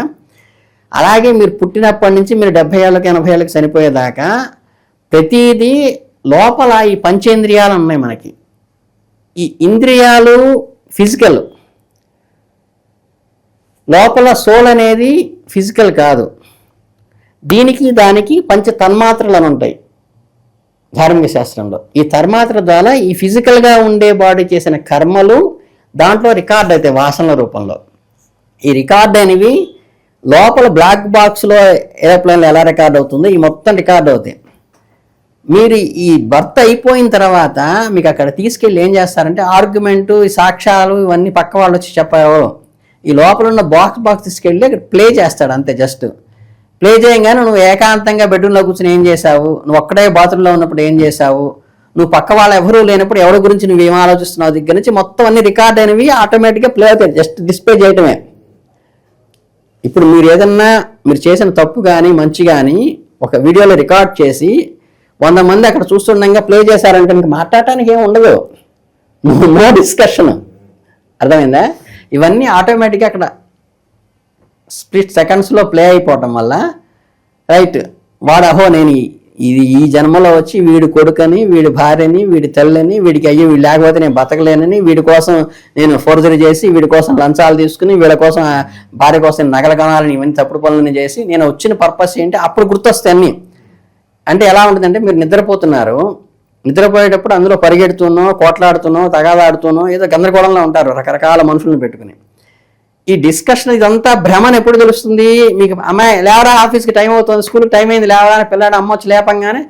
అలాగే మీరు పుట్టినప్పటి నుంచి మీరు 70 ఏళ్ళకి 80 ఏళ్ళకి చనిపోయేదాకా ప్రతిదీ లోపల ఈ పంచేంద్రియాలు ఉన్నాయి మనకి. ఈ ఇంద్రియాలు ఫిజికల్, లోపల సోల్ అనేది ఫిజికల్ కాదు. దీనికి దానికి పంచ తన్మాత్రలు అని ఉంటాయి ధార్మిక శాస్త్రంలో. ఈ తన్మాత్ర ద్వారా ఈ ఫిజికల్గా ఉండే బాడీ చేసిన కర్మలు దాంట్లో రికార్డ్ అవుతాయి వాసనల రూపంలో. ఈ రికార్డ్ అనేవి లోపల బ్లాక్ బాక్స్లో ఏరోప్లేన్లో ఎలా రికార్డ్ అవుతుందో ఈ మొత్తం రికార్డ్ అవుతాయి. మీరు ఈ బర్త్ అయిపోయిన తర్వాత మీకు అక్కడ తీసుకెళ్ళి ఏం చేస్తారంటే ఆర్గ్యుమెంటు, ఈ సాక్ష్యాలు ఇవన్నీ పక్క వాళ్ళు వచ్చి చెప్పేవారు. ఈ లోపల ఉన్న బాక్స్ తీసుకెళ్ళి అక్కడ ప్లే చేస్తాడు అంతే. జస్ట్ ప్లే చేయగానే నువ్వు ఏకాంతంగా బెడ్రూమ్లో కూర్చొని ఏం చేసావు, నువ్వు ఒక్కడే బాత్రూంలో ఉన్నప్పుడు ఏం చేసావు, నువ్వు పక్క వాళ్ళు ఎవరూ లేనప్పుడు ఎవరి గురించి నువ్వు ఏం ఆలోచిస్తున్నావు దగ్గర నుంచి మొత్తం అన్ని రికార్డ్ అనేవి ఆటోమేటిక్గా ప్లే అవుతాయి. జస్ట్ డిస్ప్లే చేయటమే. ఇప్పుడు మీరు ఏదన్నా మీరు చేసిన తప్పు కానీ మంచి కానీ ఒక వీడియోలో రికార్డ్ చేసి 100 మంది అక్కడ చూస్తుండగా ప్లే చేశారంటే మీకు మాట్లాడటానికి ఏమి ఉండదు, నో డిస్కషన్. అర్థమైందా? ఇవన్నీ ఆటోమేటిక్గా అక్కడ స్ప్లిట్ సెకండ్స్లో ప్లే అయిపోవటం వల్ల రైట్ వాడు అహో నేను ఈ జన్మలో వచ్చి వీడి కొడుకని, వీడి భార్యని, వీడి తల్లిని, వీడికి అయ్యో వీడు లేకపోతే నేను బతకలేనని, వీడి కోసం నేను ఫోర్జరీ చేసి, వీడి కోసం లంచాలు తీసుకుని, వీళ్ళ కోసం భార్య కోసం నగలు కొనాలని ఇవన్నీ తప్పుడు పనులని చేసి నేను వచ్చిన పర్పస్ ఏంటి అప్పుడు గుర్తొస్తాయి అన్నీ. అంటే ఎలా ఉంటుందంటే మీరు నిద్రపోతున్నారు, నిద్రపోయేటప్పుడు అందులో పరిగెడుతున్నో, కోట్లాడుతున్నో, తగాదాడుతున్నో ఏదో గందరగోళంలో ఉంటారు రకరకాల మనుషులను పెట్టుకుని. ఈ డిస్కషన్ ఇదంతా భ్రమని ఎప్పుడు తెలుస్తుంది మీకు? అమ్మాయి లేవరా, ఆఫీస్కి టైం అవుతుంది, స్కూల్కి టైం అయింది లేవరా అని పిల్లాడు అమ్మ వచ్చి లేపంగానే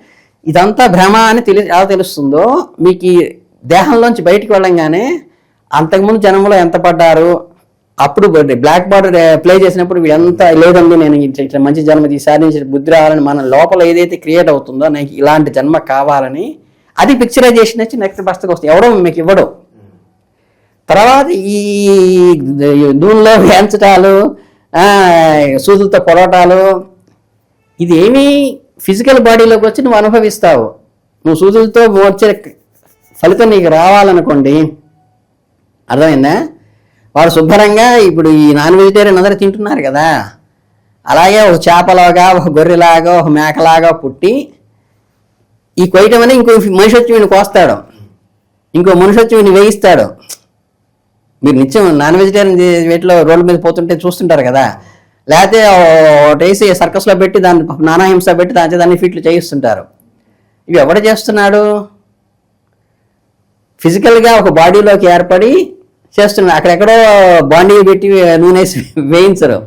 ఇదంతా భ్రమ అని ఎలా తెలుస్తుందో మీకు ఈ దేహంలోంచి బయటికి వెళ్ళంగానే అంతకుముందు జన్మలో ఎంత పడ్డారు, అప్పుడు బ్లాక్ బార్డర్ ప్లే చేసినప్పుడు ఎంత లేదండి నేను ఇట్లా మంచి జన్మ ఈసారి నుంచి బుద్ధి రావాలని మన లోపల ఏదైతే క్రియేట్ అవుతుందో నాకు ఇలాంటి జన్మ కావాలని అది పిక్చరైజేషన్ వచ్చి నెక్స్ట్ బస్తకు వస్తుంది. ఎవడో మీకు ఇవ్వడు. తర్వాత ఈ దూన్లో వేయించటాలు, సూదులతో పొరటాలు, ఇది ఏమీ ఫిజికల్ బాడీలోకి వచ్చి నువ్వు అనుభవిస్తావు. నువ్వు సూదులతో వచ్చే ఫలితం నీకు రావాలనుకోండి, అర్థమైందా? వాడు శుభ్రంగా ఇప్పుడు ఈ నాన్ వెజిటేరియన్ అందరూ తింటున్నారు కదా, అలాగే ఒక చేపలాగా, ఒక గొర్రెలాగా, ఒక మేకలాగా పుట్టి ఈ కొయ్యటం అని ఇంకో మనిషి వచ్చి వీడిని కోస్తాడు, ఇంకో మనిషి వచ్చి వీడిని వేయిస్తాడు. మీరు నిత్యం నాన్ వెజిటేరియన్ వీటిలో రోడ్ల మీద పోతుంటే చూస్తుంటారు కదా, లేకపోతే వేసి సర్కస్లో పెట్టి దాన్ని నానా హింస పెట్టి దాన్ని ఫీట్లు చేయిస్తుంటారు. ఇవి ఎవడు చేస్తున్నాడు? ఫిజికల్గా ఒక బాడీలోకి ఏర్పడి చేస్తున్నాడు. అక్కడెక్కడో బాండీ పెట్టి నూనె వేయించరు.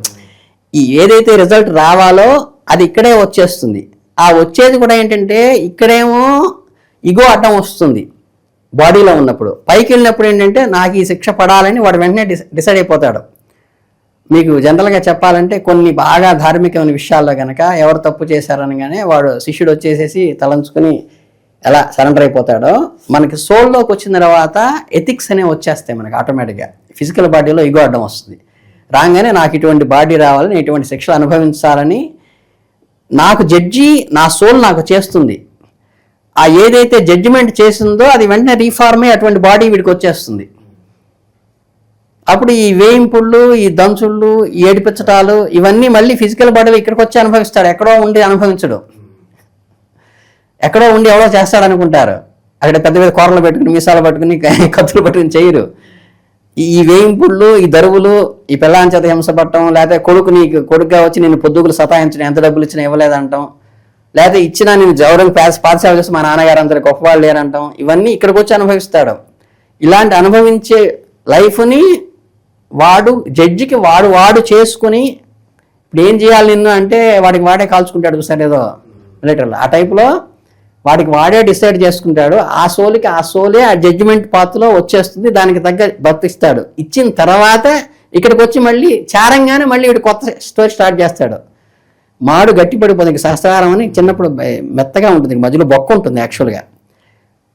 ఈ ఏదైతే రిజల్ట్ రావాలో అది ఇక్కడే వచ్చేస్తుంది. ఆ వచ్చేది కూడా ఏంటంటే ఇక్కడేమో ఇగో అడ్డం వస్తుంది బాడీలో ఉన్నప్పుడు. పైకి వెళ్ళినప్పుడు ఏంటంటే నాకు ఈ శిక్ష పడాలని వాడు వెంటనే డిసైడ్ అయిపోతాడు. మీకు జనరల్గా చెప్పాలంటే కొన్ని బాగా ధార్మికమైన విషయాల్లో కనుక ఎవరు తప్పు చేశారనగానే వాడు శిష్యుడు వచ్చేసేసి తలంచుకుని ఎలా సరెండర్ అయిపోతాడో, మనకి సోల్లోకి వచ్చిన తర్వాత ఎథిక్స్ అనేవి వచ్చేస్తాయి మనకి ఆటోమేటిక్గా. ఫిజికల్ బాడీలో ఇగో అడ్డం వస్తుంది. రాగానే నాకు ఇటువంటి బాడీ రావాలని, ఇటువంటి శిక్షలు అనుభవించాలని నాకు జడ్జి నా సోల్ నాకు చేస్తుంది. ఆ ఏదైతే జడ్జిమెంట్ చేసిందో అది వెంటనే రీఫార్మ్ అయ్యి అటువంటి బాడీ వీడికి వచ్చేస్తుంది. అప్పుడు ఈ వేయింపుళ్ళు, ఈ దంచుళ్ళు, ఈ ఏడిపించటాలు ఇవన్నీ మళ్ళీ ఫిజికల్ బాడీలో ఇక్కడికి వచ్చి అనుభవిస్తాడు. ఎక్కడో ఉండి అనుభవించడు. ఎక్కడో ఉండి ఎవడో చేస్తాడు అనుకుంటారు. అక్కడ పెద్ద పెద్ద కూరలు పెట్టుకుని, మీసాలు పట్టుకుని, కత్తులు పట్టుకుని చేయరు. ఈ వేయింపుళ్ళు, ఈ దరువులు, ఈ పిల్లాని చేత హింసపడటం, లేకపోతే కొడుకుగా వచ్చి నేను పొద్దుగులు సతాయించడం, ఎంత డబ్బులు ఇచ్చినా ఇవ్వలేదంటాం, లేకపోతే ఇచ్చినా నేను జవరం పాదసేవ చేసి మా నాన్నగారు అందరు గొప్పవాళ్ళు లేరంటాం, ఇవన్నీ ఇక్కడికి వచ్చి అనుభవిస్తాడు. ఇలాంటి అనుభవించే లైఫ్ని వాడు జడ్జికి వాడు చేసుకుని ఇప్పుడు ఏం చేయాలి నిన్ను అంటే వాడికి వాడే కాల్చుకుంటాడు చూసారు ఏదో మిలిటరీలో ఆ టైప్లో వాడికి వాడే డిసైడ్ చేసుకుంటాడు. ఆ సోలే ఆ జడ్జిమెంట్ పాత్రలో వచ్చేస్తుంది, దానికి తగ్గ బతిస్తాడు. ఇచ్చిన తర్వాత ఇక్కడికి వచ్చి మళ్ళీ చారంగానే మళ్ళీ వీడు కొత్త స్టోరీ స్టార్ట్ చేస్తాడు. మాడు గట్టి పడిపోతుంది. సహస్రారం అని చిన్నప్పుడు మెత్తగా ఉంటుంది, మధ్యలో బొక్క ఉంటుంది యాక్చువల్గా.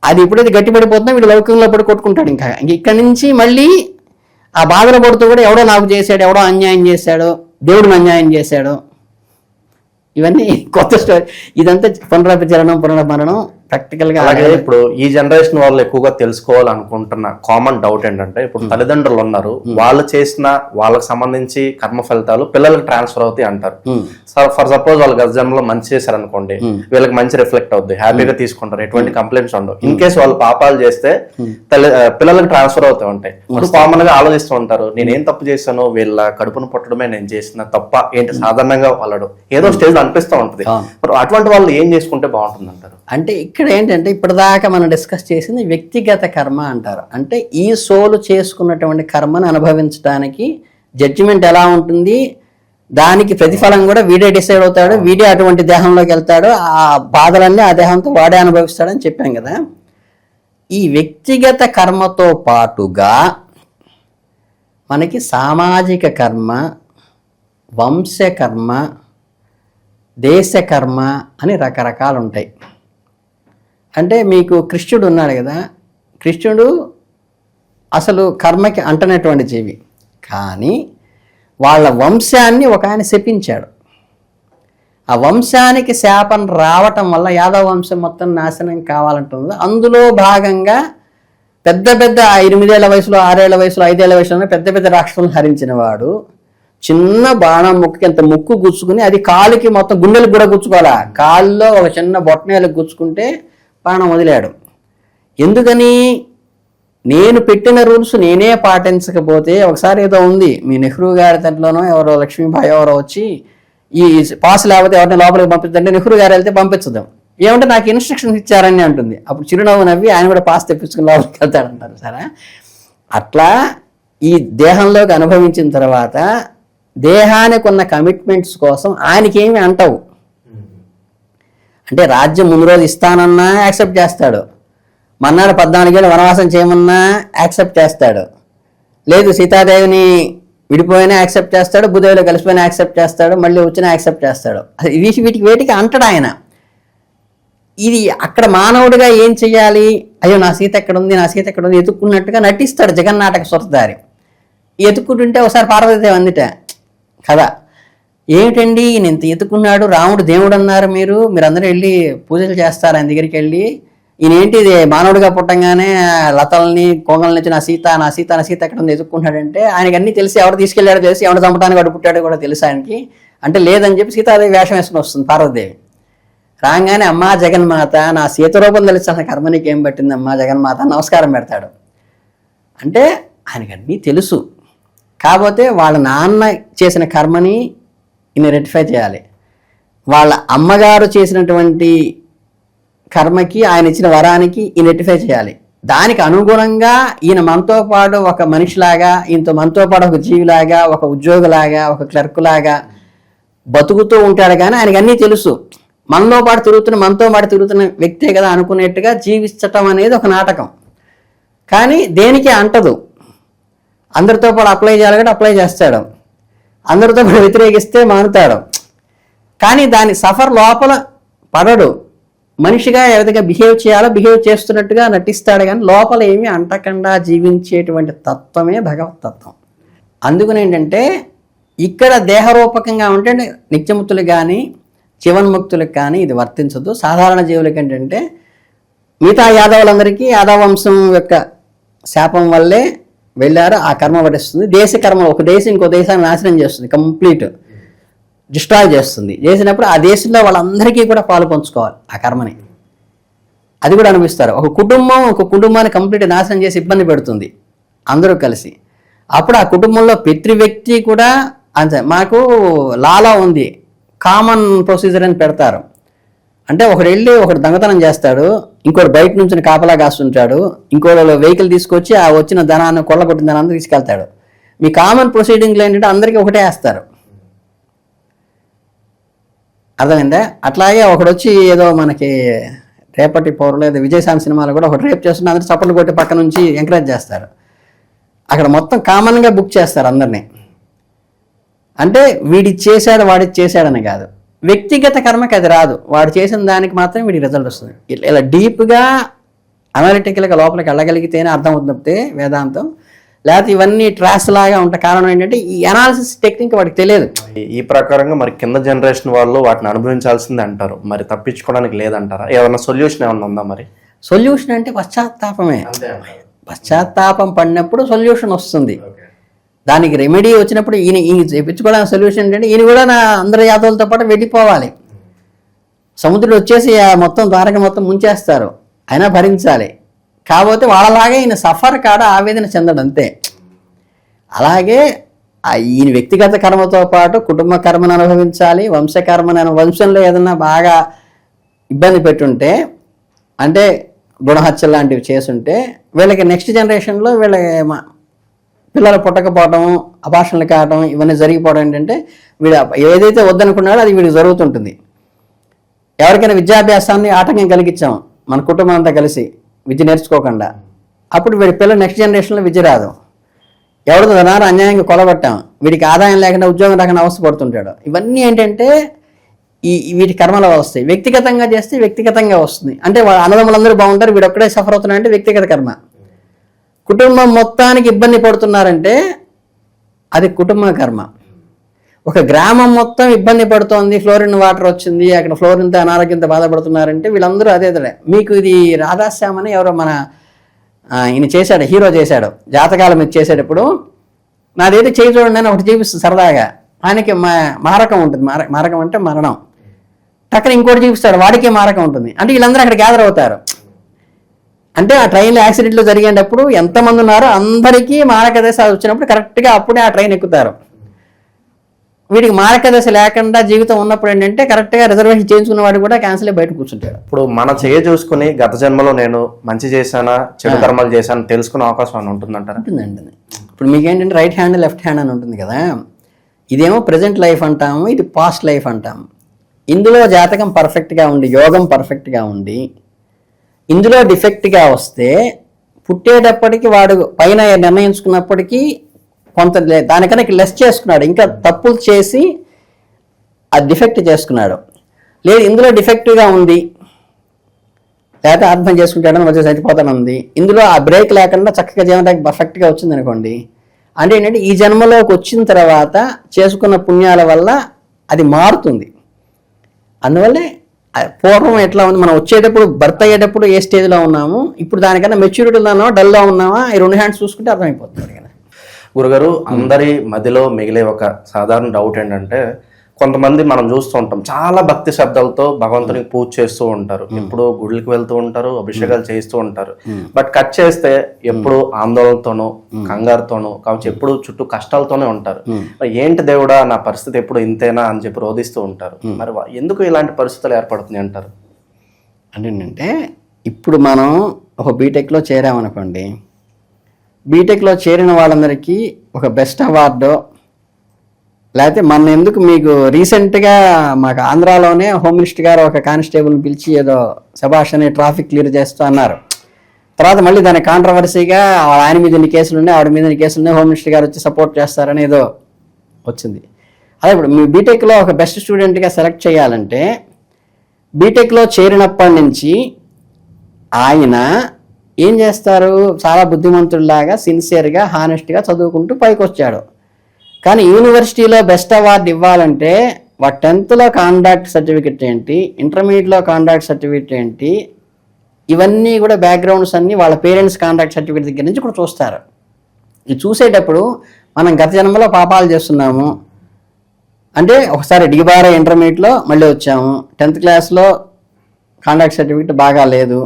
అది ఎప్పుడైతే గట్టి పడిపోతుందో వీడు లౌకికంలో పడి కొట్టుకుంటాడు. ఇంకా ఇక్కడి నుంచి మళ్ళీ ఆ బాధలు పడుతూ కూడా ఎవడో నాకు చేశాడు, ఎవడో అన్యాయం చేశాడు, దేవుడిని అన్యాయం చేశాడు, ఇవన్నీ కొత్త స్టోరీ. ఇదంతా పునర్మరణం ప్రాక్టికల్గా. అలాగే ఇప్పుడు ఈ జనరేషన్ వాళ్ళు ఎక్కువగా తెలుసుకోవాలనుకుంటున్న కామన్ డౌట్ ఏంటంటే, ఇప్పుడు తల్లిదండ్రులు ఉన్నారు, వాళ్ళు చేసిన వాళ్ళకి సంబంధించి కర్మ ఫలితాలు పిల్లలకు ట్రాన్స్ఫర్ అవుతాయి అంటారు. ఫర్ సపోజ్ వాళ్ళు గత జన్మలో మంచి చేశారు అనుకోండి, వీళ్ళకి మంచి రిఫ్లెక్ట్ అవుద్ది, హ్యాపీగా తీసుకుంటారు, ఎటువంటి కంప్లైంట్స్ ఉండవు. ఇన్ కేసు వాళ్ళు పాపాలు చేస్తే పిల్లలకు ట్రాన్స్ఫర్ అవుతూ ఉంటాయి. ఇప్పుడు కామన్ గా ఆలోచిస్తూ ఉంటారు, నేనేం తప్పు చేశాను, వీళ్ళ కడుపును పుట్టడమే నేను చేసిన తప్ప ఏంటి, సాధారణంగా వాళ్ళడు ఏదో స్టేజ్ అనిపిస్తూ ఉంటుంది. మరి అటువంటి వాళ్ళు ఏం చేసుకుంటే బాగుంటుంది అంటారు? అంటే ఇక్కడ ఏంటంటే ఇప్పటిదాకా మనం డిస్కస్ చేసింది వ్యక్తిగత కర్మ అంటారు. అంటే ఈ సోలు చేసుకున్నటువంటి కర్మను అనుభవించడానికి జడ్జిమెంట్ ఎలా ఉంటుంది, దానికి ప్రతిఫలం కూడా వీడే డిసైడ్ అవుతాడు, వీడే అటువంటి దేహంలోకి వెళ్తాడు, ఆ బాధలన్నీ ఆ దేహంతో వాడే అనుభవిస్తాడని చెప్పాం కదా. ఈ వ్యక్తిగత కర్మతో పాటుగా మనకి సామాజిక కర్మ, వంశకర్మ, దేశకర్మ అని రకరకాలు ఉంటాయి. అంటే మీకు కృష్ణుడు ఉన్నాడు కదా, కృష్ణుడు అసలు కర్మకి అంటనటువంటి జీవి, కానీ వాళ్ళ వంశాన్ని ఒక ఆయన శపించాడు. ఆ వంశానికి శాపం రావటం వల్ల యాదవ వంశం మొత్తం నాశనం కావాలంటుంది. అందులో భాగంగా పెద్ద 8 వయసులో, 6 వయసులో, 5 వయసులో పెద్ద రాక్షసులను హరించిన వాడు చిన్న బాణం ముక్కుకి ఎంత ముక్కు గుచ్చుకుని, అది కాలుకి మొత్తం గుండెలకు కూడా గుచ్చుకోవాలా, కాళ్ళలో ఒక చిన్న బొట్టనేలకు గుచ్చుకుంటే ప్రాణం వదిలాడు. ఎందుకని? నేను పెట్టిన రూల్స్ నేనే పాటించకపోతే, ఒకసారి ఏదో ఉంది మీ నెహ్రూ గారి తట్లోనో ఎవరో లక్ష్మీబాయి ఎవరో వచ్చి ఈ పాస్ లేకపోతే ఎవరిని లోపలికి పంపిస్తుంటే నెహ్రూ గారు వెళ్తే పంపించదాం, ఏమంటే నాకు ఇన్స్ట్రక్షన్స్ ఇచ్చారని అంటుంది. అప్పుడు చిరునవ్వు నవ్వి ఆయన కూడా పాస్ తెప్పించుకుని లోపలికి వెళ్తాడంటారు. సరే, అట్లా ఈ దేహంలోకి అనుభవించిన తర్వాత దేహానికి ఉన్న కమిట్మెంట్స్ కోసం ఆయనకేమి అంటావు. అంటే రాజ్యం ముందు రోజు ఇస్తానన్నా యాక్సెప్ట్ చేస్తాడు, మన్నాడు 14 ఏళ్ళు వనవాసం చేయమన్నా యాక్సెప్ట్ చేస్తాడు, లేదు సీతాదేవిని విడిపోయినా యాక్సెప్ట్ చేస్తాడు, భూదేవిలో కలిసిపోయినా యాక్సెప్ట్ చేస్తాడు, మళ్ళీ వచ్చినా యాక్సెప్ట్ చేస్తాడు. వీటికి అంటాడు ఆయన. ఇది అక్కడ మానవుడిగా ఏం చెయ్యాలి, అయ్యో నా సీత ఎక్కడ ఉంది, నా సీత ఎక్కడ ఉంది ఎత్తుక్కున్నట్టుగా నటిస్తాడు జగన్నాటక సురదారి. ఎత్తుక్కుంటుంటే ఒకసారి పార్వతీదేవి అందిట కదా, ఏమిటండి ఈయన ఇంత ఎత్తుకున్నాడు, రాముడు దేవుడు అన్నారు, మీరందరూ వెళ్ళి పూజలు చేస్తారు ఆయన దగ్గరికి వెళ్ళి, ఈయనేంటి ఇది మానవుడిగా పుట్టంగానే లతల్ని కొంగల నుంచి నా సీత ఎక్కడ ఉంది ఎత్తుక్కుంటాడంటే, ఆయనకి అన్నీ తెలిసి ఎవరు తీసుకెళ్ళాడో తెలిసి, ఎవరు చంపడానికి వాడు పుట్టాడో కూడా తెలుసు ఆయనకి. అంటే లేదని చెప్పి సీతాదేవి వేషం వేసుకుని వస్తుంది పార్వతీదేవి. రాగానే అమ్మా జగన్మాత, నా సీత రూపం తెలిసిన కర్మ నీకేం పట్టింది అమ్మా జగన్మాత, నమస్కారం పెడతాడు. అంటే ఆయనకి అన్నీ తెలుసు, కాకపోతే వాళ్ళ నాన్న చేసిన కర్మని ఈయన రెక్టిఫై చేయాలి, వాళ్ళ అమ్మగారు చేసినటువంటి కర్మకి ఆయన ఇచ్చిన వరానికి ఈయన రెక్టిఫై చేయాలి. దానికి అనుగుణంగా ఈయన మనతో పాటు ఒక మనిషిలాగా, ఈయనతో మనతో పాటు ఒక జీవిలాగా, ఒక ఉద్యోగిలాగా, ఒక క్లర్కులాగా బతుకుతూ ఉంటాడు. కానీ ఆయనకి అన్నీ తెలుసు, మనతో పాటు తిరుగుతున్న వ్యక్తే కదా అనుకునేట్టుగా జీవించటం అనేది ఒక నాటకం. కానీ దేనికి అంటదు, అందరితో పాటు అప్లై చేయాలి కాబట్టి అప్లై చేస్తాడు, అందరితో పాటు వ్యతిరేకిస్తే మానుతాడు. కానీ దాని సఫర్ లోపల పడడు, మనిషిగా ఏ విధంగా బిహేవ్ చేయాలో బిహేవ్ చేస్తున్నట్టుగా నటిస్తాడు. కానీ లోపల ఏమీ అంటకుండా జీవించేటువంటి తత్వమే భగవతత్వం. అందుకని ఏంటంటే ఇక్కడ దేహరూపకంగా ఉంటే నిత్యముక్తులకు కానీ జీవన్ముక్తులకు కానీ ఇది వర్తించదు. సాధారణ జీవులకి ఏంటంటే మిగతా యాదవులందరికీ యాదవ వంశం యొక్క శాపం వల్లే వెళ్ళారు, ఆ కర్మ పడిస్తుంది. దేశ కర్మ, ఒక దేశం ఇంకో దేశాన్ని నాశనం చేస్తుంది, కంప్లీట్ డిస్ట్రాయ్ చేస్తుంది. చేసినప్పుడు ఆ దేశంలో వాళ్ళందరికీ కూడా పాలు పంచుకోవాలి ఆ కర్మని, అది కూడా అనిపిస్తారు. ఒక కుటుంబాన్ని కంప్లీట్ నాశనం చేసి ఇబ్బంది పెడుతుంది అందరూ కలిసి. అప్పుడు ఆ కుటుంబంలో ప్రతి వ్యక్తి కూడా అంతే. మాకు లాలా ఉంది, కామన్ ప్రొసీజర్ అని పెడతారు. అంటే ఒకడు దొంగతనం చేస్తాడు, ఇంకోటి బయట నుంచి కాపలా కాస్తుంటాడు, ఇంకోటి వెహికల్ తీసుకొచ్చి ఆ వచ్చిన ధనాన్ని కొల్లగొట్టిన ధనాన్ని తీసుకెళ్తాడు. మీ కామన్ ప్రొసీడింగ్లో ఏంటంటే అందరికీ ఒకటే వేస్తారు. అర్థమైందా? అట్లాగే ఒకడు వచ్చి ఏదో మనకి రేపటి పౌరులు ఏదో విజయశాంతి సినిమాలో కూడా ఒకటి రేపు చేస్తున్న అందరూ చప్పట్లు కొట్టి పక్క నుంచి ఎంకరేజ్ చేస్తారు. అక్కడ మొత్తం కామన్గా బుక్ చేస్తారు అందరినీ. అంటే వీడి చేశాడు వాడి చేశాడని కాదు, వ్యక్తిగత కర్మకి అది రాదు, వాడు చేసిన దానికి మాత్రం వీడికి రిజల్ట్ వస్తుంది. ఇలా డీప్గా అనలిటికల్గా లోపలికి వెళ్ళగలిగితేనే అర్థం అవుతుంది వేదాంతం. లేకపోతే ఇవన్నీ ట్రాస్ లాగా ఉంటాయి. కారణం ఏంటంటే ఈ అనాలిసిస్ టెక్నిక్ వాడికి తెలియదు. ఈ ప్రకారంగా మరి కింద జనరేషన్ వాళ్ళు వాటిని అనుభవించాల్సిందే అంటారు, మరి తప్పించుకోవడానికి లేదంటారా? ఏమన్నా సొల్యూషన్ ఏమన్నా ఉందా? మరి సొల్యూషన్ అంటే పశ్చాత్తాపమే. పశ్చాత్తాపం పడినప్పుడు సొల్యూషన్ వస్తుంది. దానికి రెమెడీ వచ్చినప్పుడు ఈయన చేయించుకోవడానికి సొల్యూషన్ ఏంటంటే ఈయన కూడా నా అందరి యాదవులతో పాటు వెళ్ళిపోవాలి. సముద్రుడు వచ్చేసి మొత్తం ద్వారక మొత్తం ముంచేస్తారు, అయినా భరించాలి. కాకపోతే వాళ్ళలాగే ఈయన సఫర్ కాడ ఆవేదన చెందడం అంతే. అలాగే ఈయన వ్యక్తిగత కర్మతో పాటు కుటుంబ కర్మను అనుభవించాలి, వంశంలో ఏదన్నా బాగా ఇబ్బంది పెట్టుంటే, అంటే భ్రూణహత్య లాంటివి చేసుంటే వీళ్ళకి నెక్స్ట్ జనరేషన్లో వీళ్ళకి పిల్లలు పుట్టకపోవడం, అభాషణలు కావడం, ఇవన్నీ జరిగిపోవడం ఏంటంటే వీడు ఏదైతే వద్దనుకున్నాడో అది వీడికి జరుగుతుంటుంది. ఎవరికైనా విద్యాభ్యాసాన్ని ఆటంకం కలిగించాం మన కుటుంబం అంతా కలిసి విద్య నేర్చుకోకుండా, అప్పుడు వీడి పిల్లలు నెక్స్ట్ జనరేషన్లో విద్య రాదు. ఎవరితో ధనాన్ని అన్యాయంగా కొలగొట్టాం, వీడికి ఆదాయం లేకుండా ఉద్యోగం రాకుండా అవస్థ పడుతుంటాడు. ఇవన్నీ ఏంటంటే వీటి కర్మలో వస్తాయి. వ్యక్తిగతంగా చేస్తే వ్యక్తిగతంగా వస్తుంది. అంటే అన్నదమ్ములందరూ బాగుంటారు, వీడు ఒక్కడే సఫర్ అవుతున్నాడంటే వ్యక్తిగత కర్మ. కుటుంబం మొత్తానికి ఇబ్బంది పడుతున్నారంటే అది కుటుంబ కర్మ. ఒక గ్రామం మొత్తం ఇబ్బంది పడుతోంది, ఫ్లోరిన్ వాటర్ వచ్చింది, అక్కడ ఫ్లోరిన్తో అనారోగ్యంతో బాధపడుతున్నారంటే వీళ్ళందరూ అదే. మీకు ఇది రాధాశ్యామని ఎవరో మన ఈయన చేశాడు, హీరో చేశాడు, జాతకాల మీద చేసేటప్పుడు నాదేదో చేయి చూడండి అని ఒకటి చూపిస్తుంది సరదాగా. ఆయనకి మారకం ఉంటుంది, మారకం అంటే మరణం. టక్కన ఇంకోటి చూపిస్తాడు, వాడికి మారకం ఉంటుంది. అంటే వీళ్ళందరూ అక్కడ గ్యాదర్ అవుతారు. అంటే ఆ ట్రైన్లో యాక్సిడెంట్లు జరిగేటప్పుడు ఎంతమంది ఉన్నారో అందరికీ మారక దశ వచ్చినప్పుడు కరెక్ట్గా అప్పుడే ఆ ట్రైన్ ఎక్కుతారు. వీడికి మారక దశ లేకుండా జీవితం ఉన్నప్పుడు ఏంటంటే కరెక్ట్గా రిజర్వేషన్ చేయించుకున్న వాడు కూడా క్యాన్సిల్ బయట కూర్చుంటాడు. ఇప్పుడు మన చేయ చూసుకుని గత జన్మలో నేను మంచి చేశానా చెడు కర్మలు చేశాను తెలుసుకునే అవకాశం అని ఉంటుందంటారా? ఉంటుందండి. ఇప్పుడు మీకేంటంటే రైట్ హ్యాండ్ లెఫ్ట్ హ్యాండ్ అని ఉంటుంది కదా, ఇదేమో ప్రజెంట్ లైఫ్ అంటాము, ఇది పాస్ట్ లైఫ్ అంటాము. ఇందులో జాతకం పర్ఫెక్ట్గా ఉండి, యోగం పర్ఫెక్ట్గా ఉండి, ఇందులో డిఫెక్ట్గా వస్తే పుట్టేటప్పటికి వాడు పైన నిర్ణయించుకున్నప్పటికీ కొంత దానికన్నా లెస్ చేసుకున్నాడు, ఇంకా తప్పులు చేసి ఆ డిఫెక్ట్ చేసుకున్నాడు. లేదు ఇందులో డిఫెక్టివ్గా ఉంది, లేకపోతే అర్థం చేసుకుంటాడని వచ్చి చచ్చిపోతానుంది, ఇందులో ఆ బ్రేక్ లేకుండా చక్కగా జీవనానికి పర్ఫెక్ట్గా వచ్చింది అనుకోండి, అంటే ఏంటంటే ఈ జన్మలోకి వచ్చిన తర్వాత చేసుకున్న పుణ్యాల వల్ల అది మారుతుంది. అందువల్లే పూర్వం ఎట్లా ఉంది, మనం వచ్చేటప్పుడు బర్త్ అయ్యేటప్పుడు ఏ స్టేజ్లో ఉన్నాము, ఇప్పుడు దానికన్నా మెచ్యూరిటీలో ఉన్నామా డల్లో ఉన్నామా, ఈ రెండు హ్యాండ్స్ చూసుకుంటే అర్థమైపోతుంది కదా. గురుగారు, అందరి మధ్యలో మిగిలే ఒక సాధారణ డౌట్ ఏంటంటే, కొంతమంది మనం చూస్తూ ఉంటాం చాలా భక్తి శబ్దాలతో భగవంతునికి పూజ చేస్తూ ఉంటారు, ఎప్పుడు గుళ్ళకి వెళ్తూ ఉంటారు, అభిషేకాలు చేస్తూ ఉంటారు. బట్ కట్ చేస్తే ఎప్పుడు ఆందోళనతోనూ కంగారుతోనూ కావచ్చు, ఎప్పుడు చుట్టూ కష్టాలతోనే ఉంటారు. ఏంటి దేవుడా నా పరిస్థితి ఎప్పుడు ఇంతేనా అని చెప్పి రోధిస్తూ ఉంటారు. మరి ఎందుకు ఇలాంటి పరిస్థితులు ఏర్పడుతున్నాయి అంటారు? అంటే ఇప్పుడు మనం ఒక బీటెక్లో చేరామనుకోండి, బీటెక్లో చేరిన వాళ్ళందరికీ ఒక బెస్ట్ అవార్డు, లేకపోతే మన ఎందుకు మీకు రీసెంట్గా మాకు ఆంధ్రాలోనే హోమ్ మినిస్టర్ గారు ఒక కానిస్టేబుల్ని పిలిచి ఏదో శభాష్ అని ట్రాఫిక్ క్లియర్ చేస్తూ అన్నారు. తర్వాత మళ్ళీ దాని కాంట్రవర్సీగా ఆయన మీద ఇన్ని కేసులు ఉన్నాయి, ఆవిడ మీద ఇన్ని కేసులు ఉన్నాయి, హోమ్ మినిస్టర్ గారు వచ్చి సపోర్ట్ చేస్తారని ఏదో వచ్చింది. అదే ఇప్పుడు మీ బీటెక్లో ఒక బెస్ట్ స్టూడెంట్గా సెలెక్ట్ చేయాలంటే బీటెక్లో చేరినప్పటి నుంచి ఆయన ఏం చేస్తారు, చాలా బుద్ధిమంతుడిలాగా సిన్సియర్గా హానెస్ట్గా చదువుకుంటూ పైకి వచ్చాడు. కానీ యూనివర్సిటీలో బెస్ట్ అవార్డు ఇవ్వాలంటే వాడు 10th కాండాక్ట్ సర్టిఫికెట్ ఏంటి, ఇంటర్మీడియట్లో కాండాక్ట్ సర్టిఫికెట్ ఏంటి, ఇవన్నీ కూడా బ్యాక్గ్రౌండ్స్ అన్నీ వాళ్ళ పేరెంట్స్ కాండాక్ట్ సర్టిఫికెట్ దగ్గర నుంచి కూడా చూస్తారు. ఇది చూసేటప్పుడు మనం గత జన్మలో పాపాలు చేస్తున్నాము అంటే, ఒకసారి డిబారా ఇంటర్మీడియట్లో మళ్ళీ వచ్చాము, 10th క్లాస్లో కాండాక్ట్ సర్టిఫికెట్ బాగా లేదు,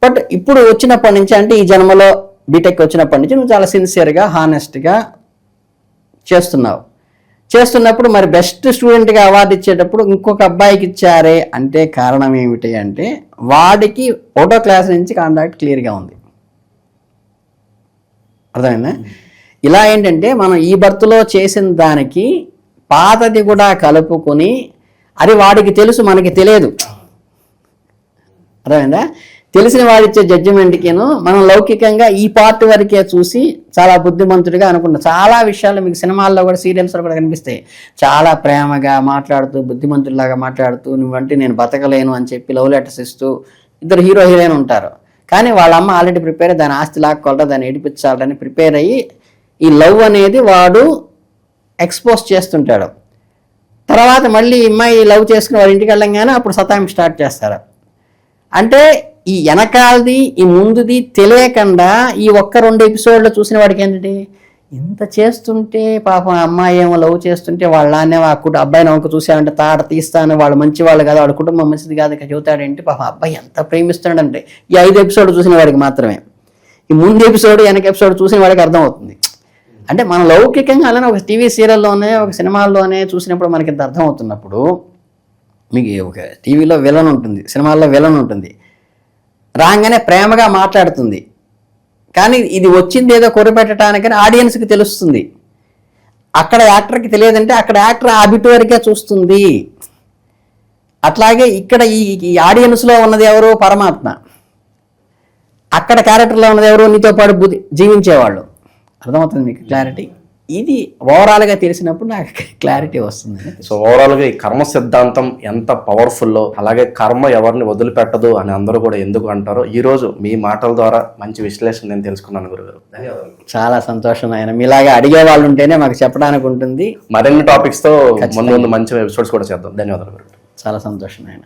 బట్ ఇప్పుడు వచ్చినప్పటి నుంచి అంటే ఈ జన్మలో బీటెక్ వచ్చినప్పటి నుంచి నువ్వు చాలా సిన్సియర్గా హానెస్ట్గా చేస్తున్నప్పుడు మరి బెస్ట్ స్టూడెంట్గా అవార్డు ఇచ్చేటప్పుడు ఇంకొక అబ్బాయికి ఇచ్చారే అంటే కారణం ఏమిటి అంటే వాడికి 1వ క్లాస్ నుంచి కాంటాక్ట్ క్లియర్గా ఉంది. అర్థమైందా? ఇలా ఏంటంటే మనం ఈ బర్త్లో చేసిన దానికి పాతది కూడా కలుపుకొని, అది వాడికి తెలుసు, మనకి తెలియదు. అర్థమైందా? తెలిసిన వాడిచ్చే జడ్జిమెంట్కిను మనం లౌకికంగా ఈ పార్ట్ వరకే చూసి చాలా బుద్ధిమంతుడిగా అనుకుంటాం. చాలా విషయాలు మీకు సినిమాల్లో కూడా, సీరియల్స్లో కూడా కనిపిస్తాయి. చాలా ప్రేమగా మాట్లాడుతూ, బుద్ధిమంతుడిలాగా మాట్లాడుతూ, నువ్వంటే నేను బతకలేను అని చెప్పి లవ్ లెటర్స్ ఇస్తూ ఇద్దరు హీరో హీరోయిన్ ఉంటారు. కానీ వాళ్ళ అమ్మ ఆల్రెడీ ప్రిపేర్, దాని ఆస్తి లాక్కోవాలని, దాన్ని ఏడిపించాలని ప్రిపేర్ అయ్యి ఈ లవ్ అనేది వాడు ఎక్స్పోజ్ చేస్తుంటాడు. తర్వాత మళ్ళీ ఈ అమ్మాయి లవ్ చేసుకుని వాడి ఇంటికి వెళ్ళంగానే అప్పుడు సతాయింపు స్టార్ట్ చేస్తారు. అంటే ఈ వెనకాలది ఈ ముందుది తెలియకుండా ఈ ఒక్క 2 ఎపిసోడ్లు చూసిన వాడికి ఏంటంటే, ఇంత చేస్తుంటే పాపం అమ్మాయి ఏమో లవ్ చేస్తుంటే వాళ్ళ నాన్నే ఆ అబ్బాయిని ఒక చూసామంటే తాట తీస్తాను, వాళ్ళు మంచి వాళ్ళు కాదు, వాడి కుటుంబం మంచిది కాదు, ఇక చెబుతాడేంటి, పాపం అబ్బాయి ఎంత ప్రేమిస్తాడంటే ఈ 5 ఎపిసోడ్ చూసిన వాడికి మాత్రమే. ఈ ముందు ఎపిసోడ్ వెనక ఎపిసోడ్ చూసిన వాడికి అర్థమవుతుంది. అంటే మన లౌకికంగా అలానే ఒక టీవీ సీరియల్లోనే, ఒక సినిమాల్లోనే చూసినప్పుడు మనకి ఇంత అర్థమవుతున్నప్పుడు, మీకు ఒక టీవీలో విలన్ ఉంటుంది, సినిమాల్లో విలన్ ఉంటుంది, రాగానే ప్రేమగా మాట్లాడుతుంది, కానీ ఇది వచ్చింది ఏదో కొరిపెట్టడానికని ఆడియన్స్కి తెలుస్తుంది. అక్కడ యాక్టర్కి తెలియదంటే అక్కడ యాక్టర్ ఆ బిట్ వరకే చూస్తుంది. అట్లాగే ఇక్కడ ఈ ఆడియన్స్లో ఉన్నది ఎవరు? పరమాత్మ. అక్కడ క్యారెక్టర్లో ఉన్నది ఎవరు? నీతో పాటు జీవించేవాళ్ళు. అర్థమవుతుంది మీకు క్లారిటీ? ఇది ఓవరాల్గా తెలిసినప్పుడు నాకు క్లారిటీ వస్తుంది. సో ఓవరాల్గా ఈ కర్మ సిద్ధాంతం ఎంత పవర్ఫుల్లో, అలాగే కర్మ ఎవరిని వదిలిపెట్టదు అని అందరూ కూడా ఎందుకు అంటారో ఈరోజు మీ మాటల ద్వారా మంచి విశ్లేషణ నేను తెలుసుకున్నాను గురుగారు. ధన్యవాదాలు. చాలా సంతోషం. ఆయన మీలాగా అడిగే వాళ్ళు ఉంటేనే మాకు చెప్పడానికి ఉంటుంది. మరిన్ని టాపిక్స్తో ముందు మంచి ఎపిసోడ్స్ కూడా చేద్దాం. ధన్యవాదాలు గురుగారు. చాలా సంతోషం ఆయన.